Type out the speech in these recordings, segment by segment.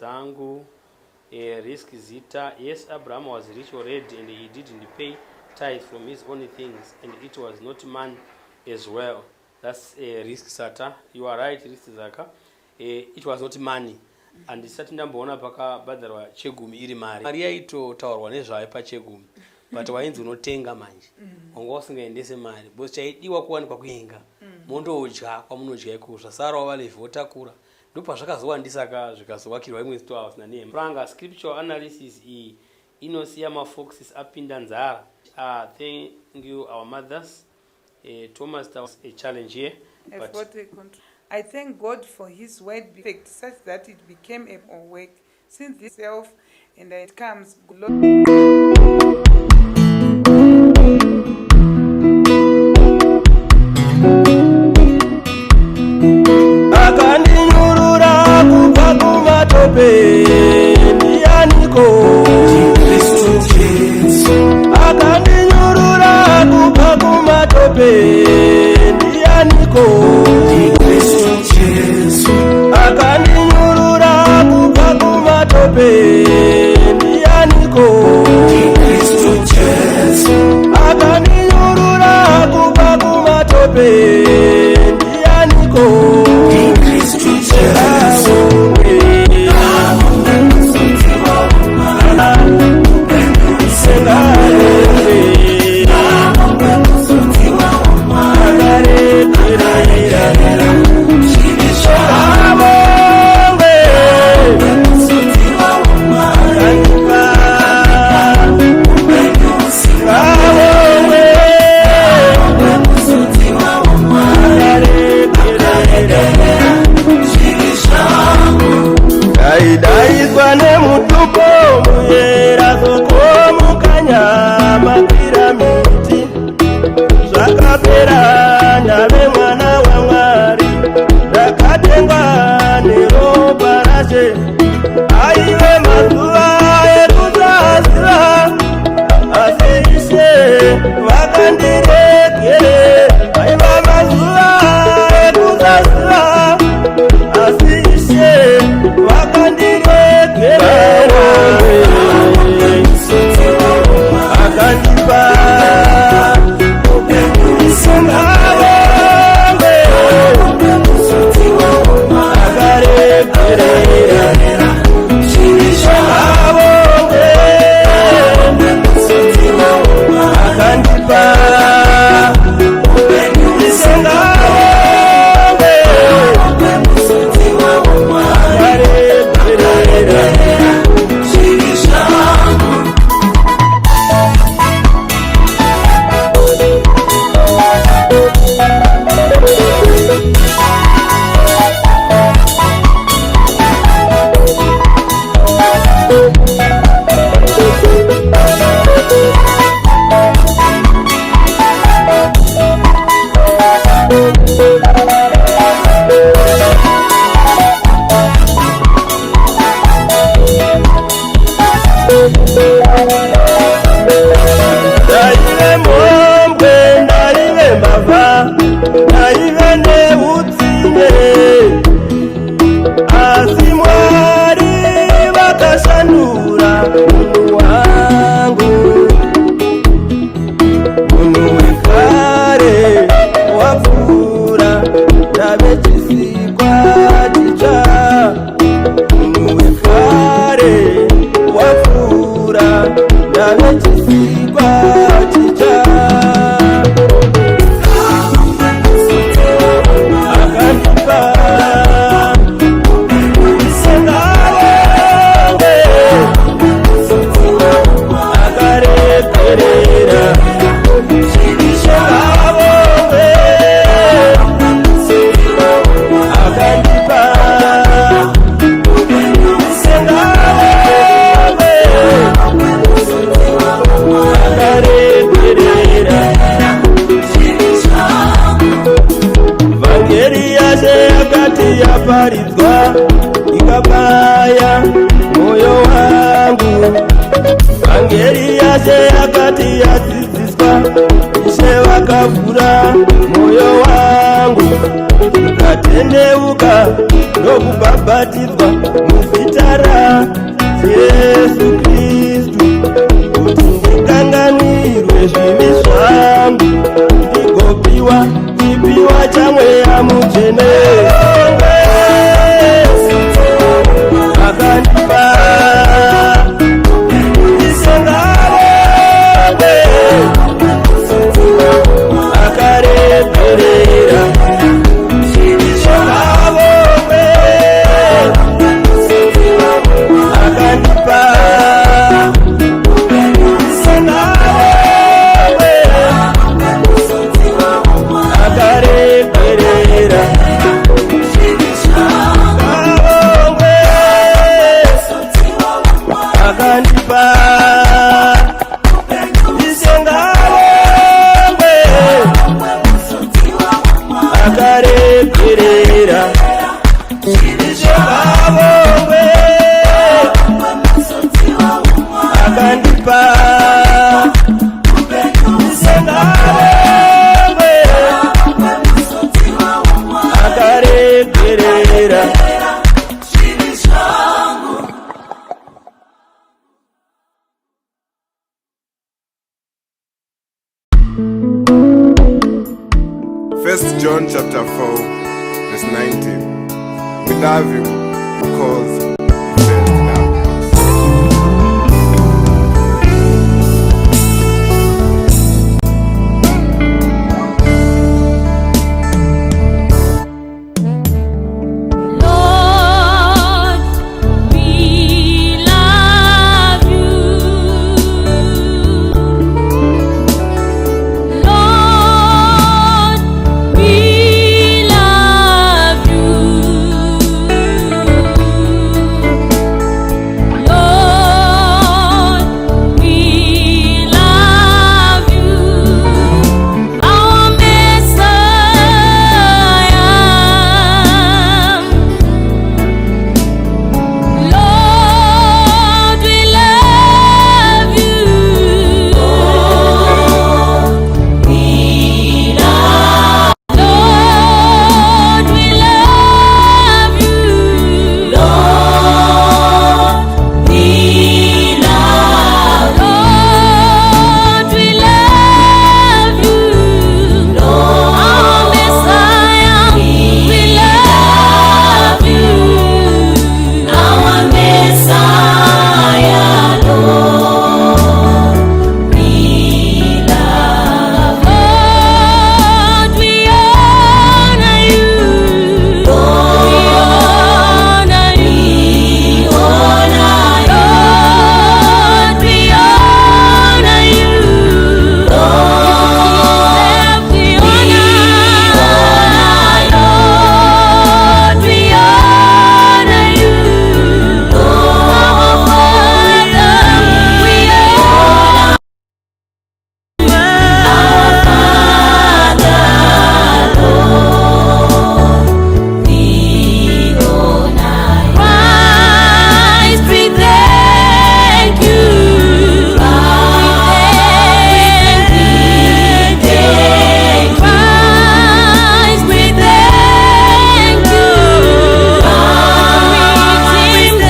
dzangu risk zita. Yes, Abraham was rich already and he didn't pay tithe from his own things, and it was not man as well. That's risk sata. You are right, risk zaka. It was not money. And isati ndamboona pakabhadharwa chegumi iri mari. Mari yaitotaurwa nezvayo pachegumi. But wainzi unotenga manje. Wanga usingaendese mari. Because chaidiwa kuwanikwa kuenga. Mondodya kwamunodya ikuzva. Sara vaLevhi votakura. Ndipo zvakazowandisa zvikazowakirwa imwe storehouse nanemi. Pranga scriptural analysis inosiya mafoxes apinda nzara. Thank you, our mothers. Thomas, that was a challenge here. I thank God for His word perfect, such that it became a work since itself, and it comes glory. Yakaparidzwa ikabaya moyo wangu, vhangeri yase yakati yadzidziswa, Ishe vakavhura moyo wangu, ukatendeuka ndokubhabhatidzwa muzita rake. zvivi zvangu ndigopiwa chipiwa chamweya mutsvene akandipa isengave akareperera zvishongavove akandipa isengave akareperera akandipa isengave akareperera zvishongave akandipa isengave akareperera First John chapter 4 verse 19. We love him because he first loved us. Lord, we love you. Lord, we love you. Lord, we love you. Our Messiah. Lord, we love you. Lord, we love. Lord, we love you. Lord, we love. Lord, we love you. Lord, our Messiah, we love you. Our Messiah, Lord, we love. Lord, we honor you. Lord, we honor you. Lord, we honor you. Lord, we honor. Lord, we honor you. Our Father, we honor. Our Father, Lord, we honor. Christ, we thank you. Christ, we thank you. Redeemed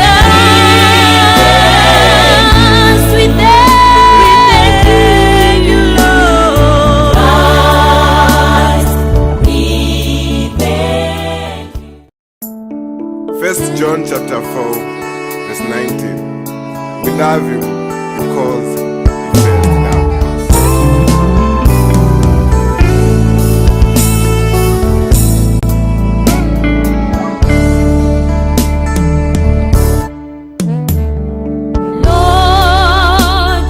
us. We thank you, Lord. Christ, we thank you. First John chapter 4 verse 19. We love him because he first loved us. Lord,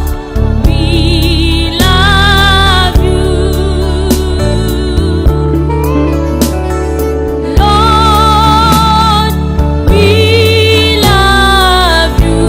we love you. Lord, we love you.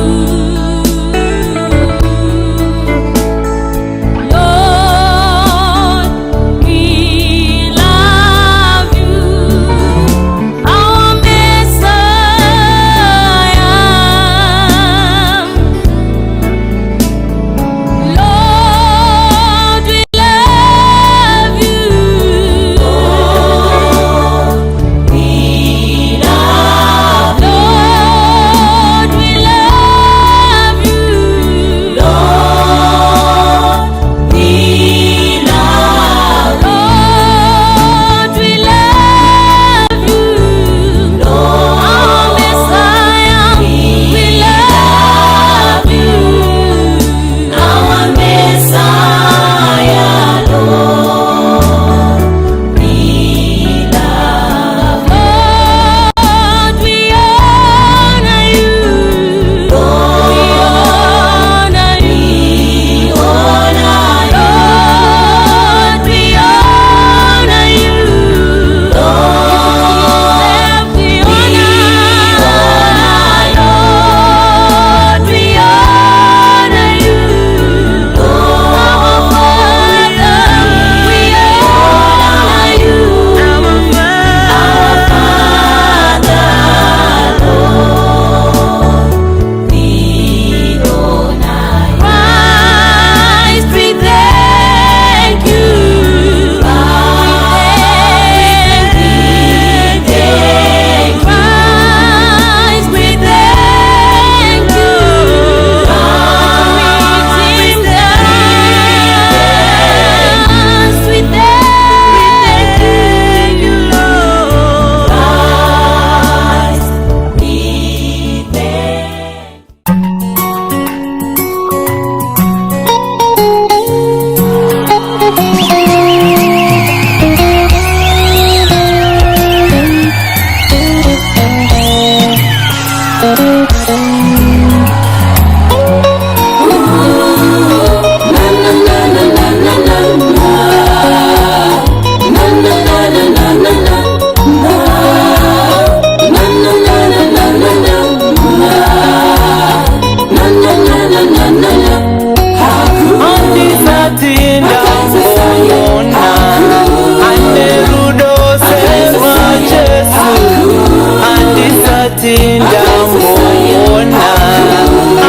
ndamboona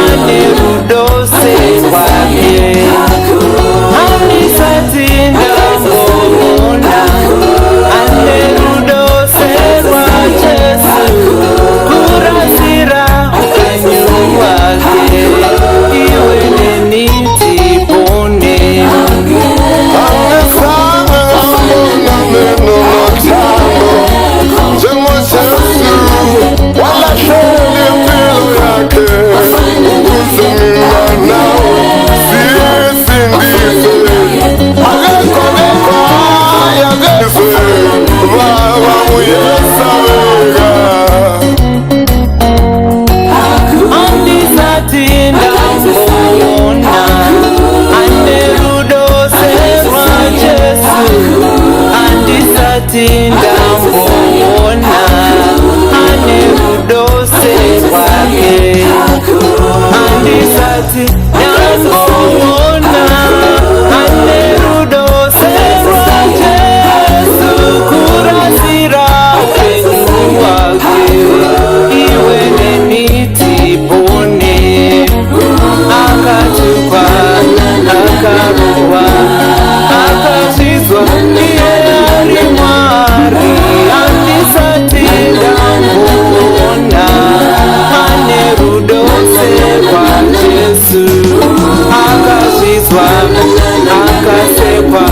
ane rudo serwake handisati ndamboona ane rudo serwa Jesu kurasira upenyu hwake iwe neni tipone ndamboona ane rudo serwake handisati ndamboona ane rudo serwa Jesu kurasira upenyu hwake iwe neni tipone akatukwa akarohwa akazvidzwa iye ari Mwari handisati ndamboona ane rudo serwa Jesu akazvidzwa akasekwa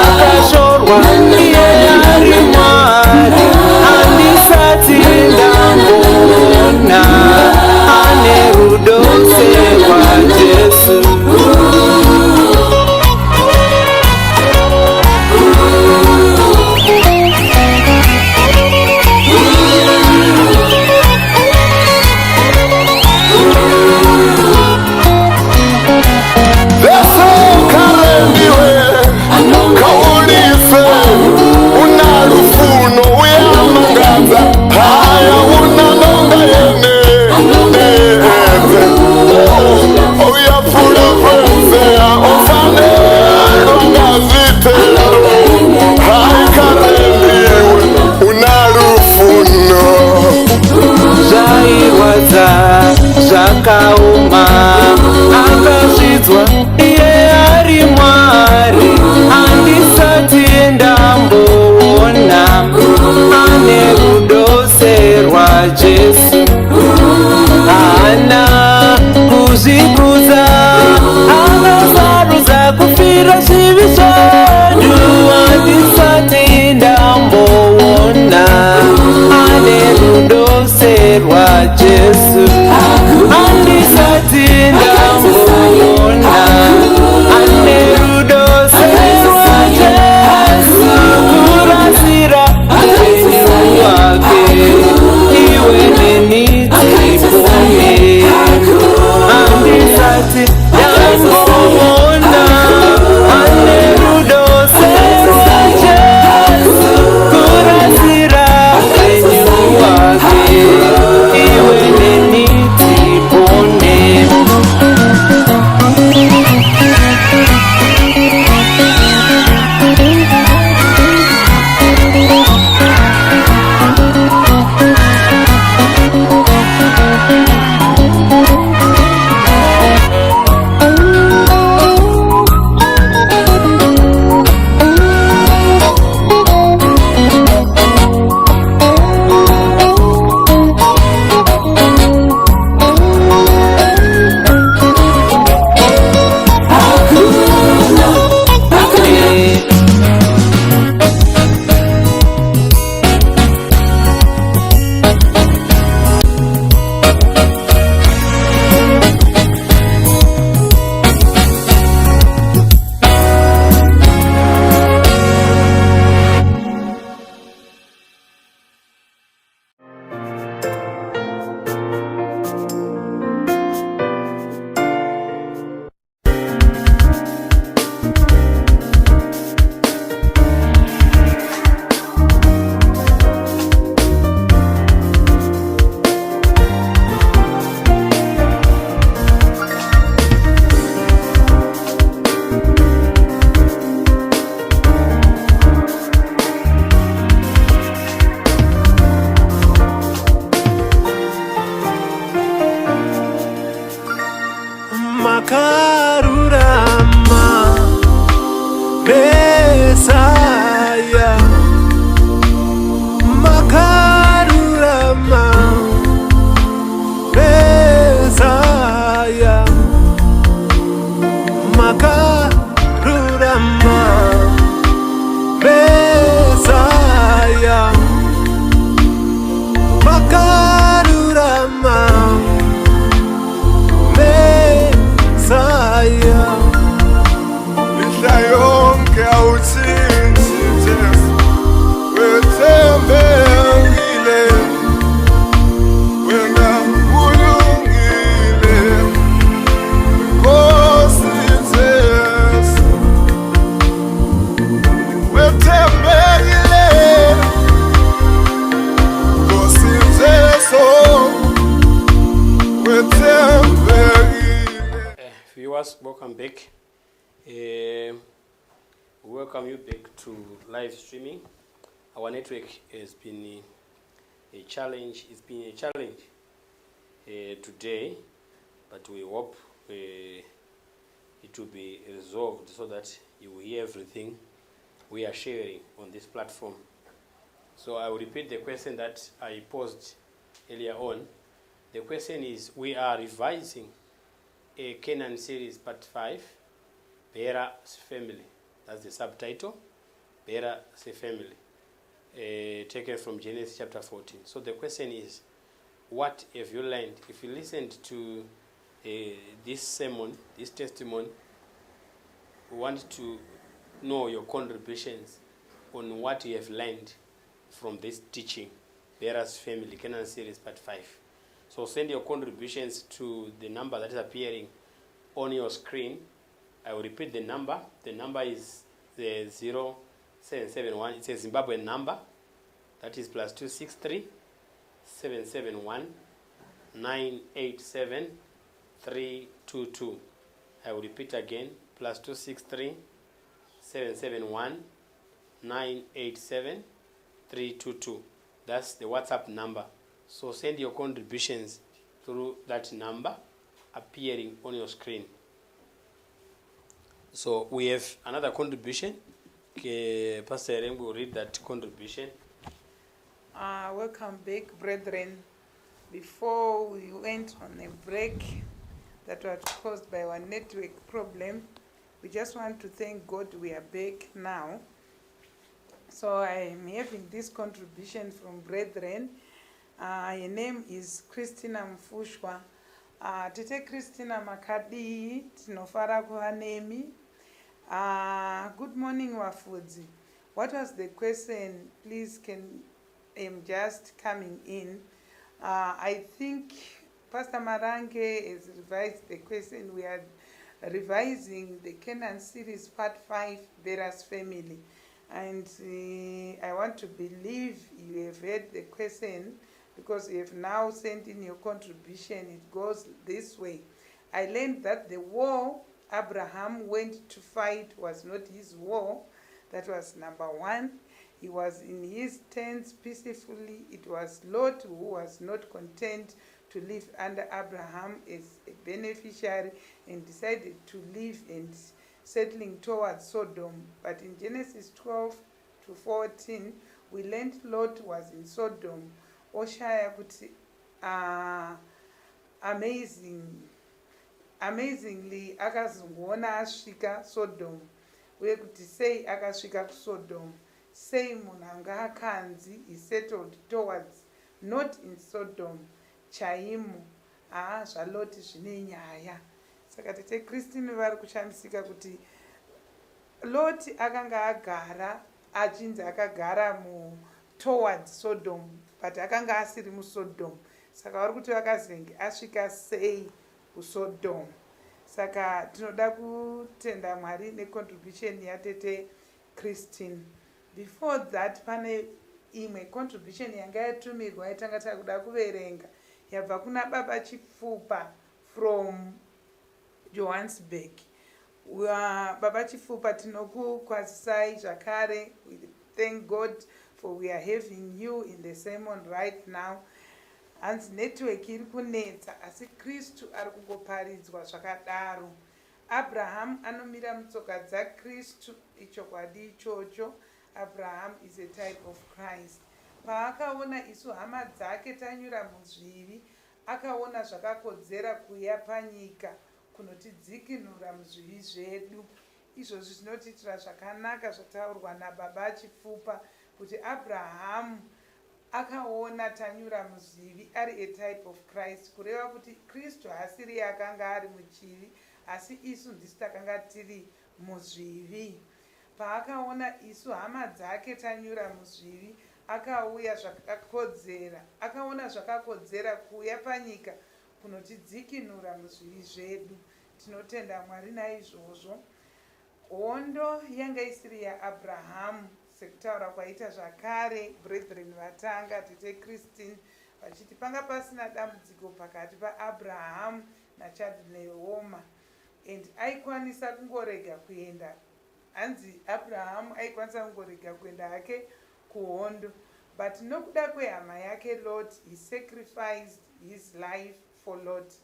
akashorwa iye ari Mwari handisati ndamboona ane rudo serwa Jesu zvakaoma akazvidzwa iye ari Mwari handisati ndamboona ane rudo serwa Jesu haana kuzvikudza akasarudza kufira zvivi zvedu handisati ndamboona ane rudo serwa Jesu handisati ndamboona makarurama Messiah makarurama Messiah makarurama Messiah makarurama Messiah Mihla yonke awuthinti Jesu wethembekile wena ulungile Nkosi Jesu wethembekile Nkosi Jesu wethembekile. Viewers, welcome back. We welcome you back to live streaming. Our network has been a challenge. It's been a challenge today, but we hope it will be resolved so that you will hear everything we are sharing on this platform. So I will repeat the question that I posed earlier on. The question is, we are revising a Canaan series part 5, Bera's family. That's the subtitle, Bera's family, taken from Genesis chapter 14. So the question is, what have you learned? If you listened to this sermon, this testimony, we want to know your contributions on what you have learned from this teaching, Bera's family, Canaan series part 5. So send your contributions to the number that is appearing on your screen. I will repeat the number. The number is the 0771. It's a Zimbabwean number. That is +263 771 987 322. I will repeat again. +263 771 987 322. That's the WhatsApp number. So send your contributions through that number appearing on your screen. So we have another contribution. Okay, Pastor Ereng will read that contribution. Welcome back, brethren. Before we went on a break that was caused by our network problem, we just want to thank God we are back now. So I am having this contribution from brethren. Her name is Christina Mfushwa. Tete Christina Makadi, tinofara kuva nemi. Good morning, Wafudzi. What was the question? Please, I'm just coming in. I think Pastor Marange has revised the question. We are revising the Canaan series part 5, Bera's family. And I want to believe you have heard the question, because you have now sent in your contribution. It goes this way. I learned that the war Abraham went to fight was not his war. That was number one. He was in his tents peacefully. It was Lot who was not content to live under Abraham as a beneficiary and decided to live and settling towards Sodom. But in Genesis 12 to 14, we learned Lot was in Sodom. Oshaya kuti amazingly akazongoona asvika Sodom, uye kuti sei akasvika kuSodom, sei munhu anga akanzi he settled towards, not in Sodom chaimo. Zvaloti zvine nyaya. Saka tete Christine vari kushamisika kuti Loti akanga agara achinzi akagara towards Sodom, but akanga asiri muSodom. Saka vari kuti vakazenge asvika sei kuSodom. Saka tinoda kutenda Mwari necontribution yatete Christine. Before that, pane imwe contribution yanga yatumirwa yatanga takuda kuverenga yabva kuna Baba Chipfupa from Johannesburg. Baba Chipfupa, tinokukwazisai zvakare. We thank God for we are having you in the sermon right now. hanzi netiweki iri kunetsa asi kristu ari kungoparidzwa zvakadaro. Abraham anomira mutsoka dzakristu, ichokwadi ichocho. Abraham is a type of Christ. Paakaona isu hama dzake tanyura muzvivi, akaona zvakakodzera kuuya panyika kunotidzikinura muzvivi zvedu. Izvozvi zvinotiitira zvakanaka zvataurwa nababa achipfupa kuti Abrahamu akaona tanyura muzvivi ari a type of Christ, kureva kuti kristu haasiri akanga ari muchivi asi isu ndisi takanga tiri muzvivi. Paakaona isu hama dzake tanyura muzvivi, akauya zvakakodzera, akaona zvakakodzera kuuya panyika kunotidzikinura muzvivi zvedu. Tinotenda Mwari naizvozvo. Hondo yanga isiri yaAbhrahamu, sekutaura kwaita zvakare brethren vatanga tete Christine vachiti panga pasina dambudziko pakati paAbhrahamu naChadneoma, and aikwanisa kungorega kuenda. Hanzi Abrahamu aikwanisa kungorega kuenda hake kuhondo, but nokuda kwehama yake Lot, he sacrificed his life for Lot.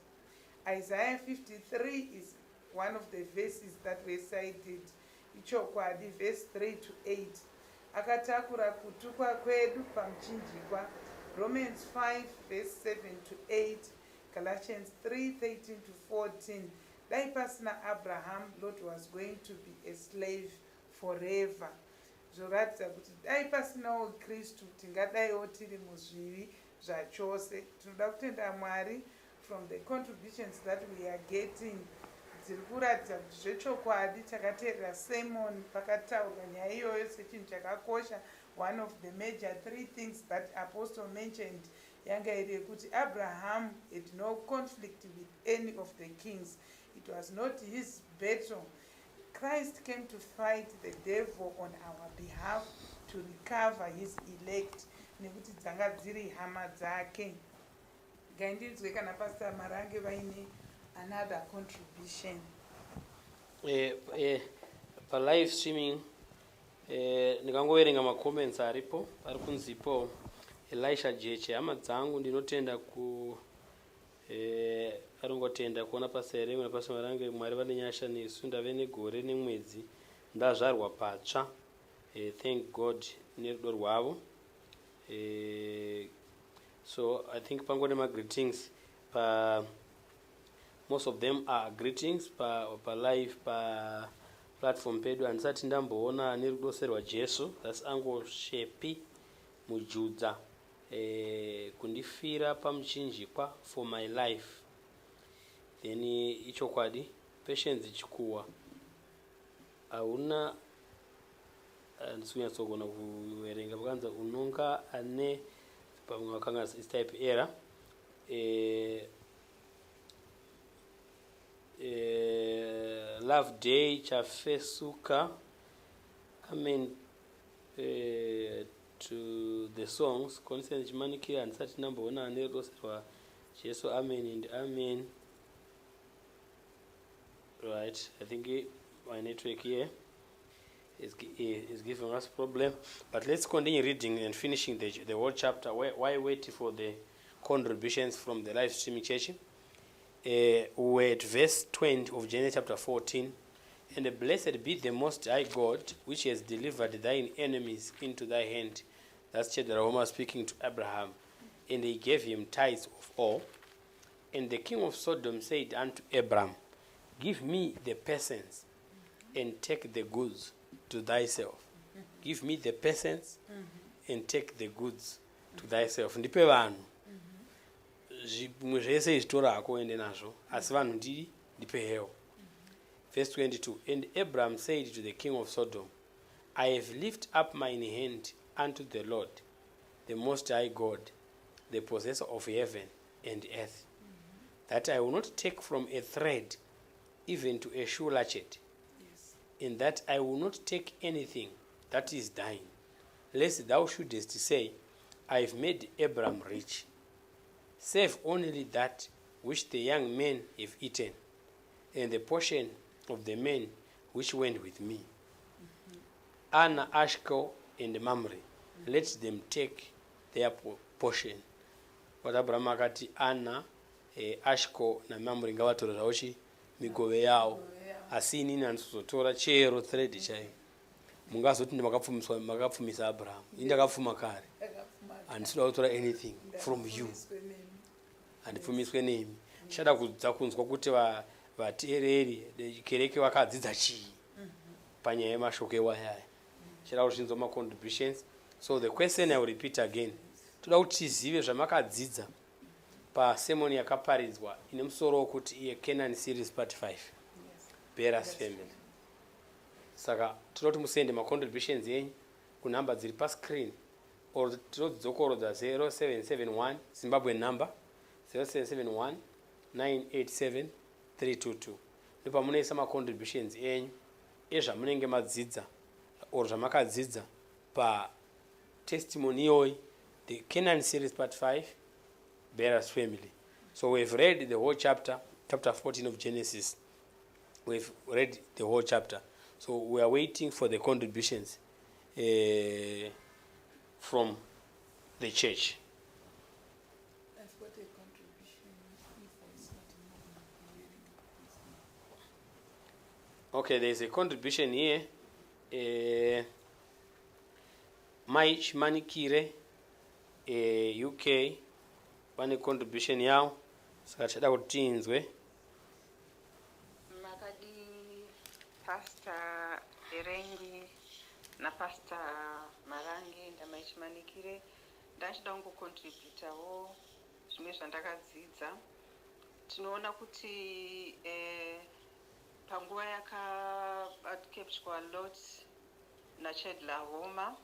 Isaiah 53 is one of the verses that were cited. Ichokwadi, verse 3 to 8. Akatakura kutukwa kwedu pamuchinjikwa. Romans 5 verse 7 to 8. Galatians 3:13 to 14. Dai pasina Abraham, Lot was going to be a slave forever. Zvoratidza kuti dai pasinawo Kristu tingadaiwo tiri muzvivi zvachose. Tinoda kutenda Mwari from the contributions that we are getting. Dziri kuratidza kuti zvechokwadi takateerera sermon pakataurwa nyaya iyoyo sechinhu chakakosha. One of the major three things that apostle mentioned yanga iri yekuti Abraham had no conflict with any of the kings. It was not his battle. Christ came to fight the devil on our behalf to recover his elect. Nekuti dzanga dziri hama dzake. Ngaindinzwe kana Pastor Marange vaine another contribution. Pa live streaming ndikangoverenga macomments aripo, pari kunzipo Elisha Jeche, hama dzangu ndinotenda ku arongotenda kuona Pastor Erengo na Pastor Marange Mwari vane nyasha nesu, ndave negore nemwedzi ndazvarwa patsva. Thank God nerudo rwavo. So I think pangone ma greetings pa most of them are greetings pa live pa platform pedu handisati ndamboona nerudo rwa Jesu. That's ango shepi mujudha kundifira pamuchinjikwa for my life. Then ichokwadi patience chikuwa auna ndisunyatsoona kuverenga pakanza unonga ane pamwe wakanga is type error. Love day chafesuka. Amen. To the songs concerning Chimanikira and such number one and Jesu, amen and amen. Right, I think my network here is giving us problem, but let's continue reading and finishing the whole chapter. Why wait for the contributions from the live streaming church? We're at verse 20 of Genesis chapter 14. And blessed be the Most High God, which has delivered thine enemies into thy hand. That's Chedorlaomer speaking to Abraham. And he gave him tithes of all. And the king of Sodom said unto Abram, give me the persons, and take the goods to thyself. Give me the persons, and take the goods to thyself. Ndipe vanhu. Zvese zvitora ako ende nazvo. Asi vanhu ndipe hewo. Verse 22. And Abram said to the king of Sodom, I have lifted up mine hand unto the Lord, the Most High God, the possessor of heaven and earth, that I will not take from a thread even to a shoe latchet, and that I will not take anything that is thine, lest thou shouldest say, I have made Abram rich, save only that which the young men have eaten, and the portion of the men which went with me. Anna, Ashkel, and Mamre, let them take their portion. kuti abrahamu akati ana ashko namamuri ngavatora zvavo migove yawo, asi inini handizotora chero thread chaiyo. Mungazoti makapfumisa abrahamu, ini ndakapfuma kare, handisida kutora anything from you, handipfumiswe nemi. Ndichada kunzwa kuti vateereri kereke vakadzidza chii panyaya yemashoko ewayaya. Ndichada kuti zvinzwa macontributions. So the question I will repeat again, toda kuti tizive zvamakadzidza pasemoni yakaparidzwa ine musoro wokuti iye Canaan series part 5, Bera's family. Saka toda kuti musende macontributions yenyu kunhamba dziri pascreen, or tinodzokorodza 0771 Zimbabwe number 0771 987 322. Ndopamunoisa macontributions enyu ezvamunenge madzidza or zvamakadzidza pa testimony iyoyi, the Canaan series part 5, Bera's family. So we've read the whole chapter 14 of Genesis. We've read the whole chapter. So we are waiting for the contributions from the church. I've got a contribution if I start Okay, there's a contribution here. Mai Chimanikire, UK, pane contribution yao. Saka chada kuti tinzwe. Makadi Pastor Erengi na Pastor Marangi ndamai Chimanikire ndachida kungocontributawo zvimwe zvandakadzidza. Tinoona kuti panguva yakakepchwa Lot naChedlahoma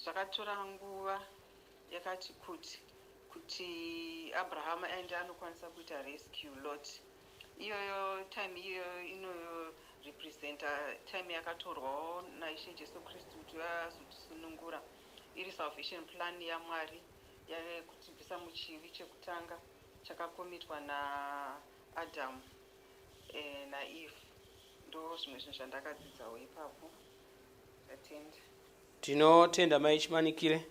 zvakatora nguva yakati kuti Abraham aende anokwanisa kuita rescue Lot. Iyoyo time iyoyo inorepresenta time yakatorwawo naIshe Jesu Kristu kuti azotisunungura, iri salvation plan yaMwari yakutibvisa muchivi chekutanga chakakomitwa naAdamu naEve. Ndo zvimwe zvinhu zvandakadzidzawo ipapo. Atenda. Tinotenda mai Chimanikire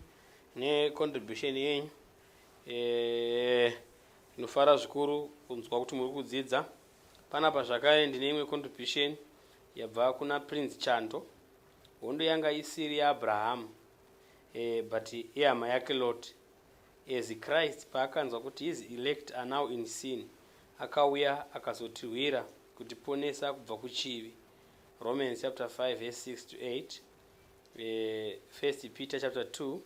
necontribution yenyu. Tinofara zvikuru kunzwa kuti muri kudzidza. Panapa zvakare ndine imwe contribution yabva kuna Prince Chando. Hondo yanga isiri yaAbraham, but ihama yake Lot. As Christ paakanzwa kuti his elect are now in sin, akauya akazotirwira kutiponesa kubva kuchivi. Romans chapter 5 verse 6 to 8. 1 Peter chapter 2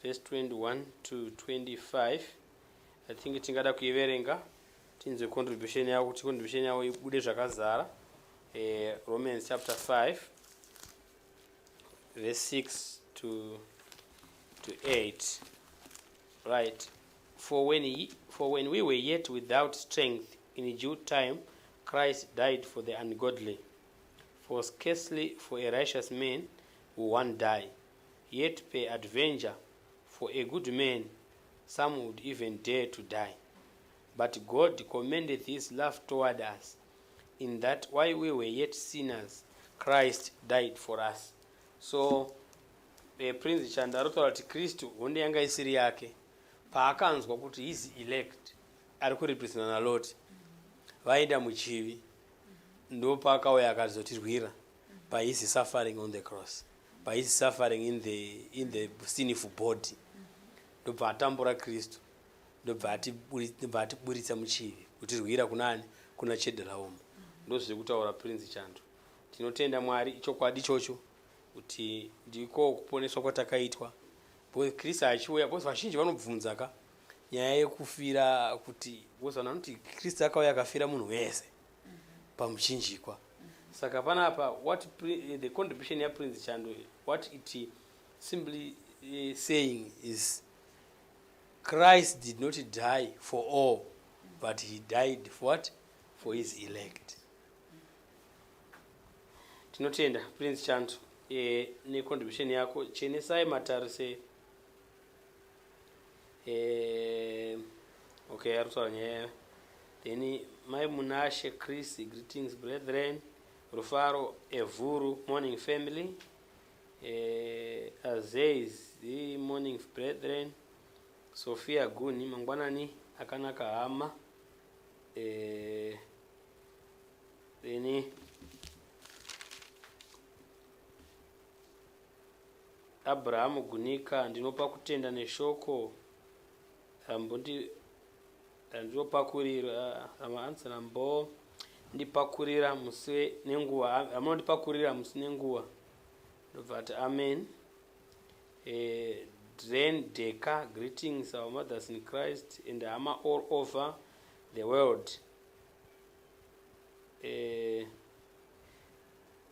verse 21 to 25. I think tingada kuiverenga tinzwe contribution yao kuti contribution yao ibude zvakazara. Romans chapter 5 verse 6 to 8. Right. For when we were yet without strength, in due time Christ died for the ungodly. For scarcely for a righteous man will one die, yet peradventure for a good man some would even dare to die. But God commendeth his love toward us, in that while we were yet sinners, Christ died for us. So Prince Chanda arotaura kuti Kristu hondo yanga isiri yake paakanzwa kuti his elect ari kurepresenta naLot vaenda muchivi, ndo paakauya akazotirwira by his suffering on the cross, by his suffering in the sinful body. Ndobva atambura Kristu, ndobva atiburitsa muchivi kutirwira kunani, kuna Chedlahoma. Ndo zviri kutaura Prince Chando. Tinotenda Mwari ichokwadi ichocho kuti ndiko kuponeswa kwatakaitwa. Kristu achiuya, bose vazhinji vanobvunza ka nyaya yekufira, kuti bose vanoti Kristu akauya akafira munhu wese pamuchinjikwa. Saka panapa the contribution ya Prince Chando, what it simply saying is Christ did not die for all, but he died for what? For his elect. Tinotenda Prince Chando ne contribution yako. Chenesai matarise okay, arusala nyaya. Then my Munashe Chris, greetings brethren. Rufaro Evuru, morning family. Aziz, the morning brethren. Sophia Guni mangwanani akanaka hama then Abraham Gunika ndinopa kutenda neshoko ndinopakurira amaansa nambo ndipakurira musi nenguva amunondipakurira musi nenguva ndobvati amen. Then Deka, greetings our mothers in Christ and Hama all over the world.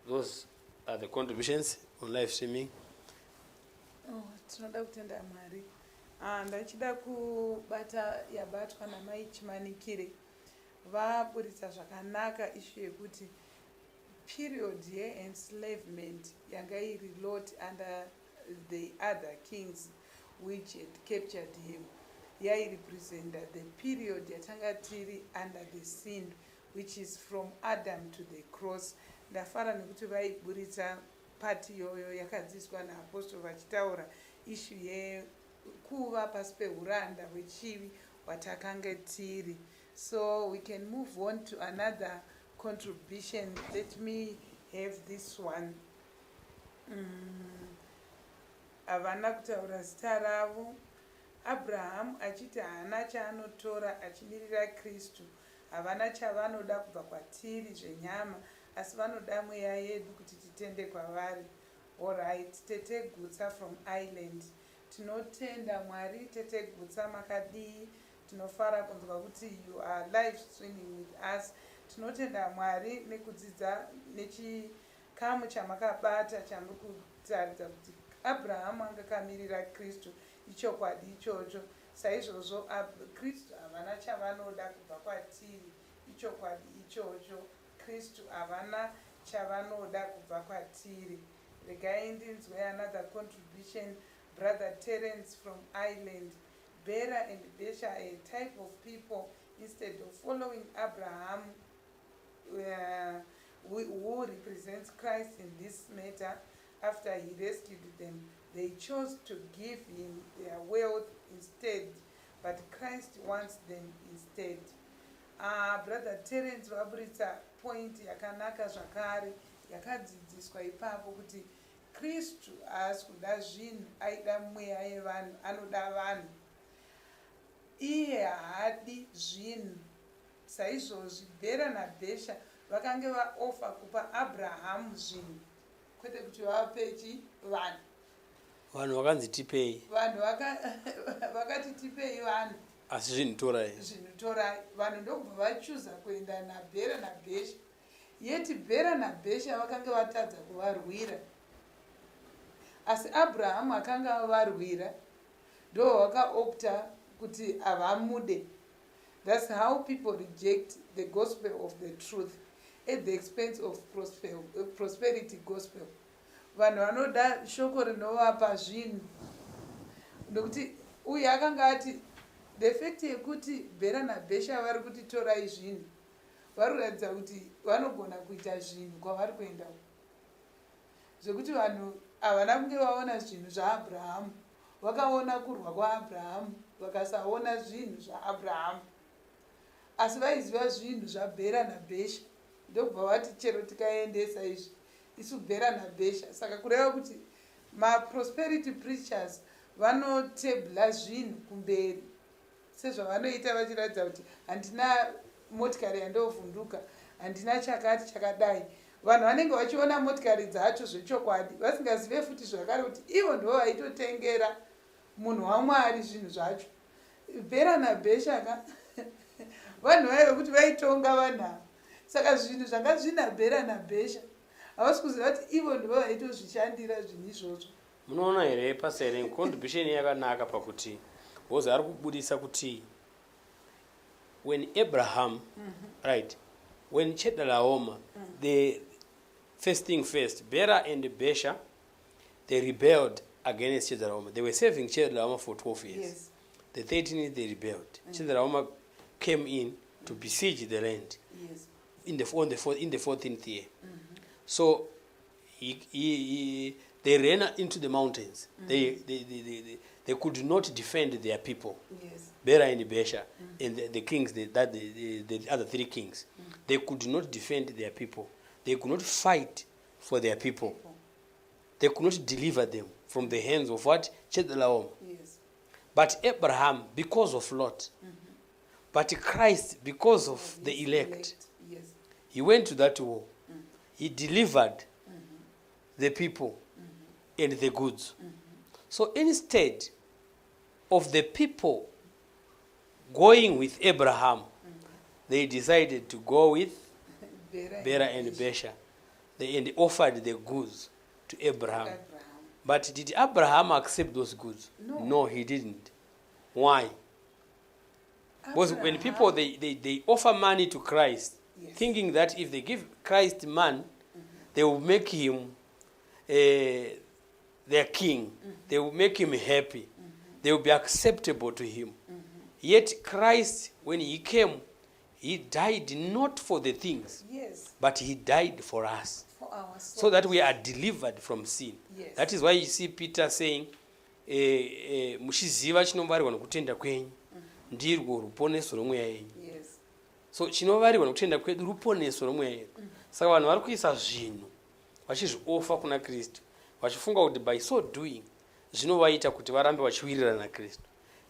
Those are the contributions on live streaming. Tinoda kutenda Mwari. Ndachida kubata yabatwa namai Chimanikire vaburitsa zvakanaka ishu yekuti period ye-enslavement yanga iri Lot under the other kings which had captured him yairepresenta the period yatanga tiri under the sin which is from Adam to the cross. Ndafara nekuti vaiburitsa pati iyoyo yakadzidziswa naapostoli vachitaura ishu yekuva pasi peuranda hwechivi hwatakanga tiri. So we can move on to another contribution. Let me have this one. Havana kutaura zita ravo. Abraham achiti haana chaanotora achimirira Kristu. Havana chavanoda kubva kwatiri zvenyama, asi vanoda mweya yedu kuti titende kwavari. Alright, Tete Gutsa from Ireland. Tinotenda Mwari. Tete Gutsa makadii. Tinofara kunzwa kuti you are live streaming with us. Tinotenda Mwari nekudzidza nechikamu chamakabata chamuri kutaridza kuti Abraham anga kamirira Kristu. Ichokwadi ichocho. Saizvozvo Kristu havana chavanoda kubva kwatiri. Ichokwadi ichocho. Kristu havana chavanoda kubva kwatiri. Regai ndinzwe another contribution. Brother Terence from Ireland. Bera and Besha are a type of people. Instead of following Abraham, who represents Christ in this matter, after he rescued them, they chose to give him their wealth instead, but Christ wants them instead. Brother Terence waburitsa point yakanaka zvakare yakadzidziswa ipapo kuti Kristu haasi kuda zvinhu, aida mweya yevanhu, anoda vanhu. Iye haadi zvinhu. Saizvozvi Bera naBesha vakange vaofa kupa Abrahamu zvinhu, kwete kuti vapechi vanhu. Vanhu vakanzi tipei. Vanhu vakati tipei vanhu. Asi zvinhu torai. Zvinhu torai. Vanhu ndokubva vachuza kuenda naBera naBesha. Yeti Bera naBesha vakange vatadza kuvarwira. Asi Abrahamu akanga varwira, ndo vakaopta kuti avamude. That's how people reject the gospel of the truth at the expense of prosperity gospel. Vanhu vanoda shoko rinovapa zvinhu. Nokuti uyu akanga ati the fact yekuti Bera naBesha vari kuti torai zvinhu, vari kuratidza kuti vanogona kuita zvinhu kwavari kuenda. Zvekuti vanhu havana kunge vaona zvinhu zvaAbhurahamu, vakaona kurwa kwaAbhurahamu, vakasaona zvinhu zvaAbhurahamu, asi vaiziva zvinhu zvaBera naBesha. Ndobva vati chero tikaendesa izvi isu Bera naBesha. Saka kureva kuti ma-prosperity preachers vanotebhula zvinhu kumberi, sezvavanoita vachiratidza kuti handina motikari yandovhunduka, handina chakati chakadai. Vanhu vanenge vachiona motikari dzacho zvechokwadi, vasingazive futi zvakare kuti ivo ndo vaitotengera munhu waMwari zvinhu zvacho. Bera naBesha vanhu vaive kuti vaitonga vanhu ava. Saka zvinhu zvanga zvina Bera naBesha havasi kuziva kuti ivo ndo vaitozvishandira zvinhu izvozvo. Munoona here pasere contribution yakanaka pakuti Boza ari kubudisa kuti when Abraham, right, when Chedorlaomer, the first thing first, Bera and Besha, they rebelled against Chedorlaomer. They were serving Chedorlaomer for 12 years. Yes. The 13th they rebelled. Chedorlaomer came in to besiege the land. Yes. In the 14th year. So they ran into the mountains. They they could not defend their people. Yes. Bera and Besha, and the kings, the other three kings, they could not defend their people. They could not fight for their people. They could not deliver them from the hands of what? Chedalaom. Yes. But Abraham, because of Lot, but Christ, because of the elect, Yes. he went to that war. He delivered the people and the goods. So instead of the people going with Abraham, they decided to go with Bera and Besha. They offered the goods to Abraham. But did Abraham accept those goods? No, he didn't. Why? Because when people they offer money to Christ, thinking that if they give Christ money, they will make him their king. They will make him happy. They will be acceptable to him. Yet Christ, when he came, he died not for the things, but he died for us, For our so that we are delivered from sin. Yes. That is why you see Peter saying, muchiziva chinovarirwa nokutenda kwenyu ndirwo ruponeso romweya yenyu. Yes. So chinovarirwa nokutenda kwedu ruponeso romweya yedu. Saka vanhu vari kuisa zvinhu vachizviofa kuna Kristu, vachifunga kuti by so doing zvinovaita kuti varambe vachiwirirana naKristu.